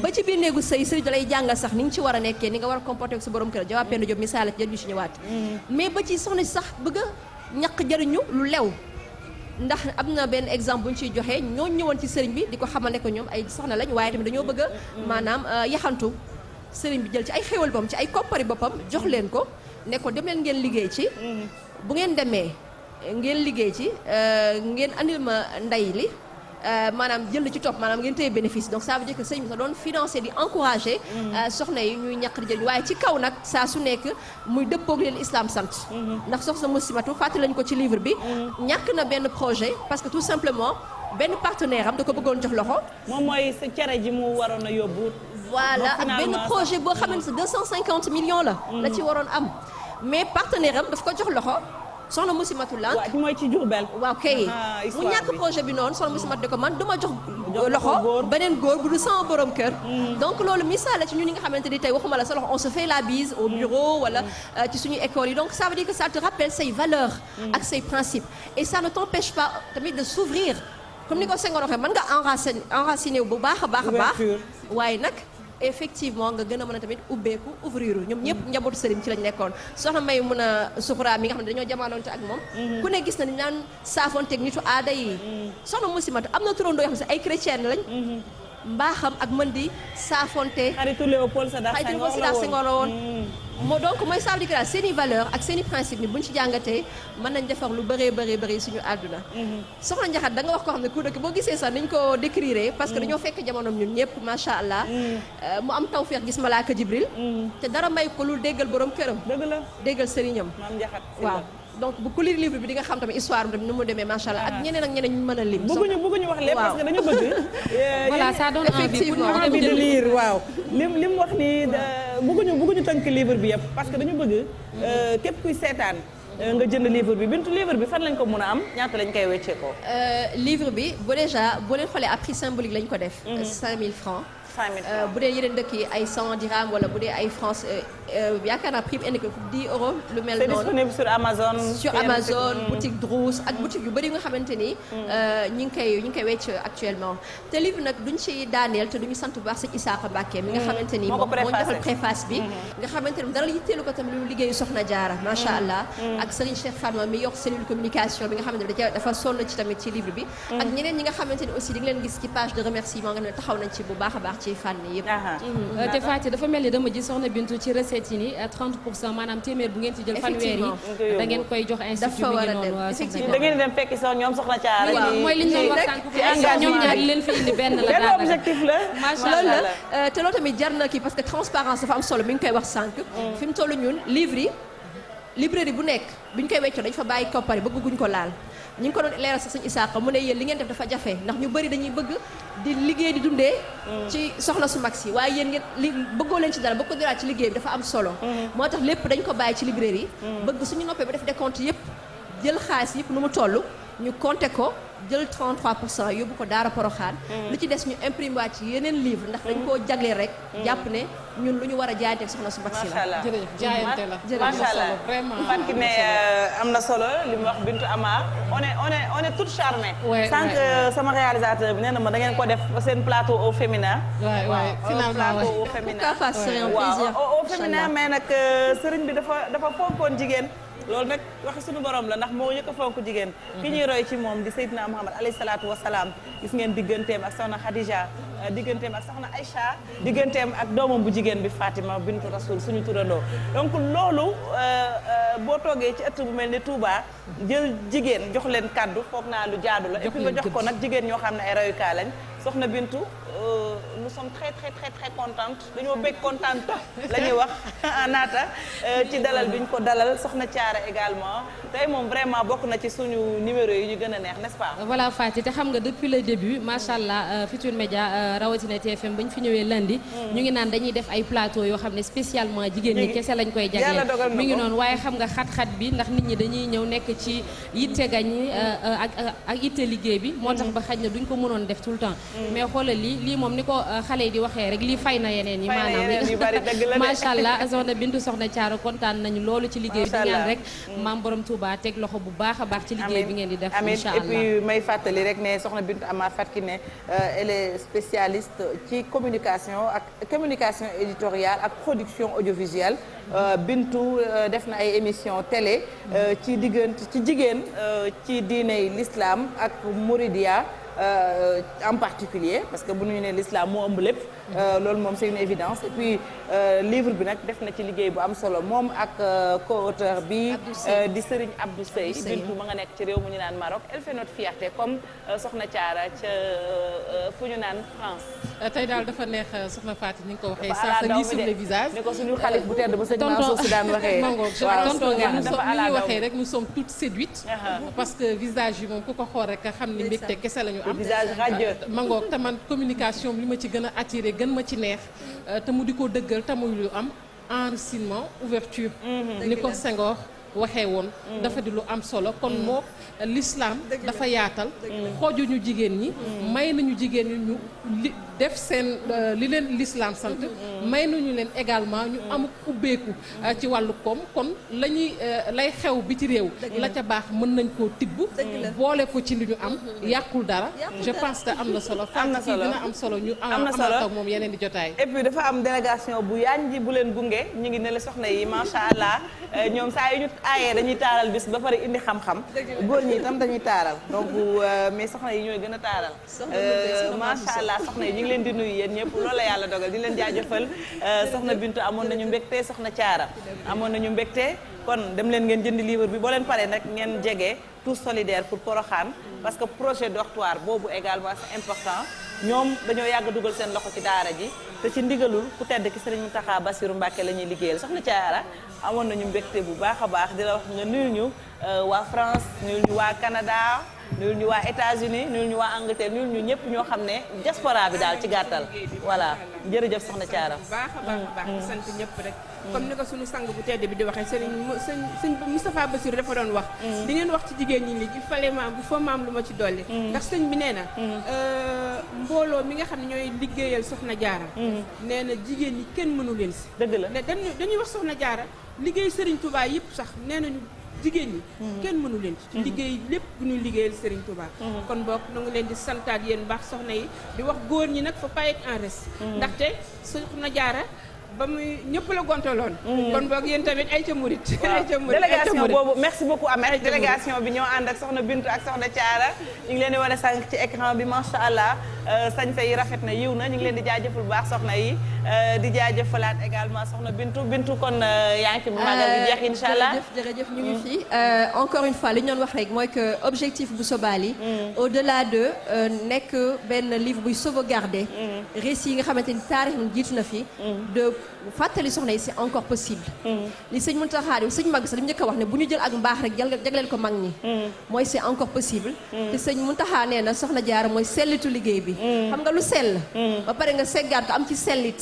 T: ba ci biir néegu sëy sëriñ da lay jàngal sax ni nga ci war a nekkee ni nga war a comporté ak sa borom kër jawaab Penda Diop misaal ci jël ñu ci ñëwaat mais ba ci soxna si sax bëgg a ñaq jëriñu lu lew ndax am na benn exemple bu ñu ciy joxee ñoo ñëwoon ci sëriñ bi di ko xamal ne ko ñoom ay soxna lañ waaye tamit dañoo bëgg a maanaam yaxantu sëriñ bi jël ci ay xéwal boppam ci ay koppari boppam jox leen ko ne ko dem leen ngeen liggéey ci bu ngeen demee ngeen liggéey ci ngeen andil ma ndey li maanaam jël ci topp maanaam ngeen téye bénéfice donc ça veut dire que sëñ bi sax doon financer di encourager soxna yi ñuy ñàkk di jëriñ waaye ci kaw nag saa su nekk muy dëppoog leen islam sant ndax soxna Muslimatu fàttali lañ ko ci livre bi ñàkk na benn projet parce que tout simplement benn partenaire am da ko bëggoon jox loxo
B: moom mooy sa cere ji mu waroon a yóbbu
T: voilà ak benn projet boo xam ne 250 millions la ci waroon am mais partenaire am daf ko jox loxo soxna Muslimatu Lank
B: waaw mooy ci Diourbel
T: waaw kay mu ñàkk projet bi noonu soxna Muslimatu ne ko man duma jox loxo beneen góor bu du sama borom kër donc loolu misaal la ci ñun ñi nga xamante ni tey waxuma la sa loxo on se fait la bise au bureau wala ci suñu école yi donc ça veut dire que ça te rappelle say valeurs ak say principes et ça ne t'empêche pas tamit de s'ouvrir comme ni ko Senghor waxee mën nga enraciné wu bu baax a baax a baax waaye nag effectivement nga gën a mën a tamit ubbeeku ouvrir ñoom ñëpp njabootu sëriñ ci lañ nekkoon soxna may mun a suxraa mi nga xam ne dañoo jamaanoonte ak moom ku ne gis na ni naan saafonteeg nitu aada yi soxna Muslimatu am na turandoo yoo xam ne ay chrétienne lañ mbaaxam ak mën di saafonte
B: xaritu Léopold Sédar
T: Senghor la woon moo donc mooy ça veut dire que seen i valeur ak seen i principe ni buñ ci jàngatee mën nañ defar lu bëree suñu àdduna soxna Njaxat da nga wax koo xam ne ku dëkk boo gisee sax niñ ko décrire parce que dañoo fekk jamonoom ñun ñëpp macha allah mu am tawfeex gis malaaka Jibril te dara may ko lu déggal borom këram
B: dëgg la
T: déggal sëriñam
B: maam Njaxat
T: waaw donc bu ku lire livre bi di nga xam tamit histoire bi nu mu demee macha allah ak ñeneen ñu mën a lim
B: bëgguñu wax lépp parce que dañu bëgg
C: voilà ça donne
B: envie de lire waaw lim wax ni bëgguñu tënk livre bi yëpp parce que dañu bëgg képp kuy seetaan nga jënd livre bi bintu livre bi fan lañ ko mën a am ñaata lañ koy weccee ko
T: livre bi bu déjà boo leen xoolee à prix symbolique lañ ko def 5000 francs bu dee yeneen dëkk yi ay 100 dirham wala bu dee ay France yaakaar naa prix bi indi ko 10 euros lu mel noonu.
B: c'est disponible sur Amazon.
T: sur Amazon boutique Drous ak boutique yu bëri yu nga xamante ni ñi ngi koy wecc actuellement te livre nag duñ ci daaneel te duñu sant bu baax sëñ Issakha Mbacké mi nga xamante ni moom moo defal préface bi nga xamante ni dara yitteelu ko tamit lu liggéeyu Soxna Jaara macha allah ak Serigne Cheikh Fatma mi yor cellule communication bi nga xamante ni dafa sonn ci tamit ci livre bi ak ñeneen ñi nga xamante ni aussi di nga leen gis ci page de remerciement nga xam ne taxaw nañ ci bu baax a baax ci fànn yëpp
C: te Faty dafa mel ni dama ji soxna Bintu ci recette yi ni 30% maanaam téeméer bu ngeen ci jël fanweer yi da ngeen koy jox institut bi ngi noonu
B: effectivement da ngeen dem fekki sax ñoom soxna Thiara
C: mooy li ñu doon wax sànq ñoom ñaar leen fi indi benn la daanaka
B: objectif la
C: macha allah
T: te loolu tamit jar na kii parce que transparence dafa am solo mi ngi koy wax sànq fi mu toll ñun livre yi librairie bu nekk bi ñu koy weccoo dañ fa bàyyi koppari bëgguñ ko laal ñu ngi ko doon leeral sax sëñ Issakha mu ne yéen li ngeen def dafa jafe ndax ñu bëri dañuy bëgg di liggéey di dundee ci soxna su mag si waaye yéen ngeen li bëggoo leen ci dara bëgg ko diraat ci liggéey bi dafa am solo moo tax lépp dañ ko bàyyi ci librairie yi bëgg suñu noppee ba def décompte yëpp jël xaalis yëpp nu mu toll ñu compté ko jël 33% yóbbu ko Daara Porokhane lu ci des ñu imprimé waat ci yeneen livre ndax dañ koo jagleel rek jàpp ne ñun lu ñu war a jaayante soxna su mag si la
D: jërëjëf jaayante la
B: macha allah
D: vraiment
B: Faty ne am na solo li mu wax Bintu Amar on est toute charmée sànq sama réalisateur bi nee na ma da ngeen ko def seen plateau au féminin
T: finalement
B: au féminin
T: waaw
B: au féminin mais nag sëriñ bi dafa fonkoon jigéen loolu nag waxi suñu borom la ndax moo njëkk a fonk jigéen ki ñuy roy ci moom di Seydina Muhammad alayhi salaatu wasalaam gis ngeen digganteem ak soxna Khadija digganteem ak soxna Aïcha digganteem ak doomam bu jigéen bi Fatima bintu Rasul suñu turandoo donc loolu boo toogee ci ëtt bu mel ni Touba jël jigéen jox leen kaddu foog naa lu jaadu la et puis nga jox ko nag jigéen ñoo xam ne ay royukaay lañ soxna Bintu nous sommes très contentes dañoo bëgg contente la ñuy wax naata ci dalal bi ñu ko dalal soxna Thiara également tey moom vraiment bokk na ci suñu numéro yi ñu gën a neex n'est-ce pas.
C: voilà Faty te xam nga depuis le début macha allah Futurs Médias rawatina TFM ba ñu fi ñëwee lundi. ñu ngi naan dañuy def ay plateau yoo xam ne spécialement jigéen ñi kese lañ koy jagleel mi ngi noonu waaye xam nga xat-xat bi ndax nit ñi dañuy ñëw nekk ci yitte gañ ak yitte liggéey bi moo tax ba xaj na duñ ko mënoon def tout le temps mais xoolal lii moom ni ko xale yi di waxee rek lii fay na yeneen yi maanaam macha allah soxna Bintu soxna Thiara kontaan nañu loolu ci liggéey bi di ñaan rek maam borom Touba teg loxo bu baax a baax ci liggéey bi ngeen di def incha allah.
B: et puis may fàttali rek ne soxna Bintu Amar Fatou Kiné elle est spécialiste ci communication éditoriale ak production audiovisuelle. Bintu def na ay émission télé ci jigéen ci diiney l'islam ak Mouridia en particulier parce que bu ñu nee l'islam moo ëmb lépp loolu moom c'est une évidence et puis livre bi nag def na ci liggéey bu am solo moom ak co-auteur bi di Serigne Abdou Sey Bintu ma nga nekk ci réew mu ñu naan Maroc elle fait notre fierté comme soxna Thiara ca fu ñu naan France.
D: tey daal dafa neex soxna Fatou ni nga ko waxee ça se lit sur le visage.
B: ni ko suñu xalif bu tedd ba sëñ Mansour si daan waxee.
D: tonton ni ñu waxee rek nous sommes toutes séduites. parce que visage yi moom ku ko xool rek xam ni mbégte kese la ñu am.
B: visage radieux.
D: mangoog te man communication li ma ci gën a attiré gën ma ci neex te mu di ko dëggal te muy lu am enracinement ouverture ni ko Senghor waxee woon dafa di lu am solo kon moo l'islam dafa yaatal xoojuñu jigéen ñi may nañu jigéen ñi ñu def seen li leen l'islam sant may nañu leen également ñu am ubbeeku ci wàllu koom kon la ñuy lay xew bi ci réew la ca baax mën nañ koo tibb boole ko ci li ñu am yàqul dara je pense que am na solo fànn ci dina am solo ñu amaat ak moom yeneen di jotaay
B: et puis dafa am délégation bu yaañ ji bu leen gunge ñu ngi ne la soxna yi macha allah ñoom saa yu ñu aayee dañuy taaral bis ba pare indi xam-xam góor ñi itam dañuy taaral donc mais soxna yi ñooy gën a taaral macha allah soxna yi ñu ngi leen di nuyu yéen ñëpp loolu la yàlla dogal di leen jaajëfal soxna Bintu amoon nañu mbégte soxna Thiara amoon nañu mbégte kon dem leen ngeen jëndi livre bi boo leen paree nag ngeen jege tous solidaires pour Porokhane parce que projet dortoir boobu également c'est important ñoom dañoo yàgg dugal seen loxo ci daara ji te ci ndigalul ku tedd ki Serigne Mountakha Bassirou Mbacké la ñuy liggéeyal soxna Thiara amoon nañu mbégte bu baax a baax di la wax nga nuyul ñu waa France nuyul ñu waa Canada nuyul ñu waa États-Unis nuyul ñu waa Angleterre nuyul ñu ñëpp ñoo xam ne diaspora bi daal ci gàttal voilà jërëjëf soxna Thiara
S: baax a baax di sant ñëpp rek comme ni ko suñu sang bu tedd bi di waxee sëñ Moustapha Bassirou dafa doon wax di ngeen wax ci jigéen ñi li il fallait bu fa maam lu ma ci dolli ndax sëñ bi nee na mbooloo mi nga xam ne ñooy liggéeyal soxna Jaara nee na jigéen ñi kenn mënu leen si
B: dëgg la
S: dañuy wax soxna Jaara liggéey Serigne Touba yëpp sax nee nañu jigéen ñi kenn mënu leen ci liggéey lépp bu ñuy liggéeyal Serigne Touba kon bokk na nga leen di santaat yéen baax soxna yi di wax góor ñi nag fa paye en reste ndaxte soxna Jaara ba muy ñëpp la gontaloon kon boog yéen tamit ay ca murit
B: délégation boobu merci beaucoup Ameth délégation bi ñoo ànd ak soxna Bintu ak soxna Thiara ñu ngi leen di wane sànq ci écran bi macha allah sañse yi rafet na yiw na ñu ngi leen di jaajëfal bu baax soxna yi di jaajëfalaat également soxna Bintu kon yaa ngi ci bu magal bi jeex incha allah
T: jërëjëf ñu ngi fii encore une fois li ñu doon wax rek mooy que objectif bu Sobali au-delà de nekk benn livre buy sauvegarder récits yi nga xamante ni taarix jiitu na fi de fàttali soxna yi c'est encore possible li sëñ Mountakha sëñ mag sax li mu njëkk a wax ne bu ñu jël ak mbaax rek jagleel ko mag ñi mooy c'est encore possible te sëñ Mountakha nee na soxna Jaara mooy sellitu liggéey bi xam nga lu sell ba pare nga seggaat ko am ci sellit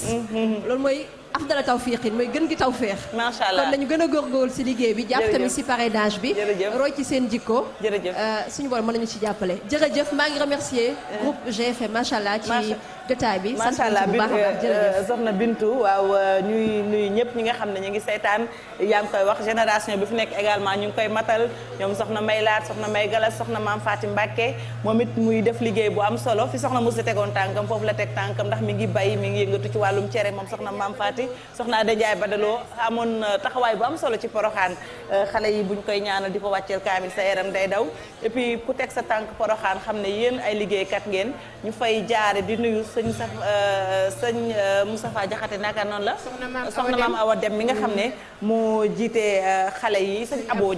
T: loolu mooy afdala tawfiqin mooy gën gi tawfeex
B: macha allah
T: kon nañu gën a góorgóorlu si liggéey bi jàpp tamit si parrainage bi roy ci seen jikko suñu borom mën nañu ci jàppale jërëjëf maa ngi remercier groupe GFM macha allah ci jotaay bi
B: macha allah bu baax a baax jërëjëf soxna Bintu waaw ñuy nuyu ñëpp ñi nga xam ne ñu ngi seetaan yaa ngi koy wax génération bi fi nekk également ñu ngi koy matal ñoom soxna May Laat soxna May Galas soxna Maam Fatim Mbacké moom it muy def liggéey bu am solo fi soxna Moussa tegoon tànkam foofu la teg tànkam ndax mi ngi bay mi ngi yëngatu ci wàllum cere moom soxna Maam Fatim soxna Ade Ndiaye Badaloo amoon taxawaay bu am solo ci Porokhane xale yi buñ koy ñaanal di ko wàcceel kaamil sa yaram day daw et puis ku teg sa tànk Porokhane xam ne yéen ay liggéeykat ngeen ñu fay jaare di nuyu sëñ Moustapha Diakhaté naka noonu la soxna maam Awa Dem mi nga xam ne moo jiite xale yi sëñ Abo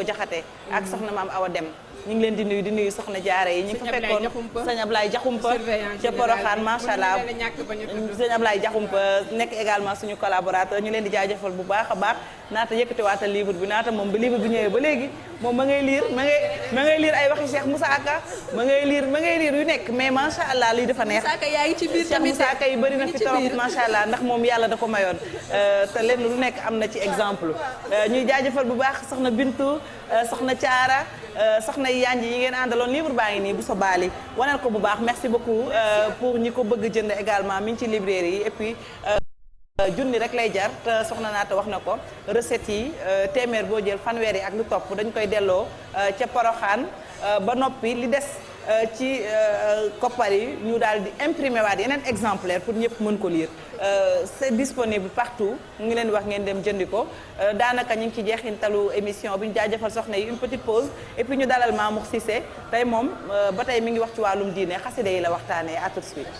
B: Diakhaté ak soxna maam Awa Dem ñu ngi leen di nuyu soxna jaare yi ñu ngi fa fekkoon sëñ Ablaye Diakhoumpa ca Porokhane macha allah sëñ Ablaye Diakhoumpa nekk également suñu collaborateur ñu leen di jaajëfal bu baax a baax naata yëkkati waatal livre bi naata moom ba livre bi ñëwee ba léegi moom ma ngay liir ay waxi Cheikh Moussa Ka ma ngay liir yu nekk mais macha allah lii dafa neex Cheikh Moussa Ka yi bëri na fi trop macha allah ndax moom yàlla da ko mayoon te lenn lu nekk am na ci exemple ñuy jaajëfal bu baax soxna Bintu soxna Thiara soxna yi yanj yi ngeen àndaloon livre baa ngi nii bu sobaali waneel ko bu baax merci beaucoup pour ñi ko bëgg jënd également mi ngi ci librairie yi et puis junni rek lay jar te soxna naata wax na ko recettes yi téeméer boo jël fanweer yi ak lu topp dañ koy delloo ca Poroxaan ba noppi li des ci koppar yi ñu daal di imprimer waat yeneen exemplaire pour ñëpp mën ko lire c'est disponible partout mu ngi leen wax ngeen dem jëndi ko daanaka ñu ngi ci jeexintalu émission bi ñu jaajëfal soxna yi une petite pause et puis ñu dalal Mamour Cissé tey moom ba tey mi ngi wax ci wàllum diine xasida yi la waxtaanee à tout de suite.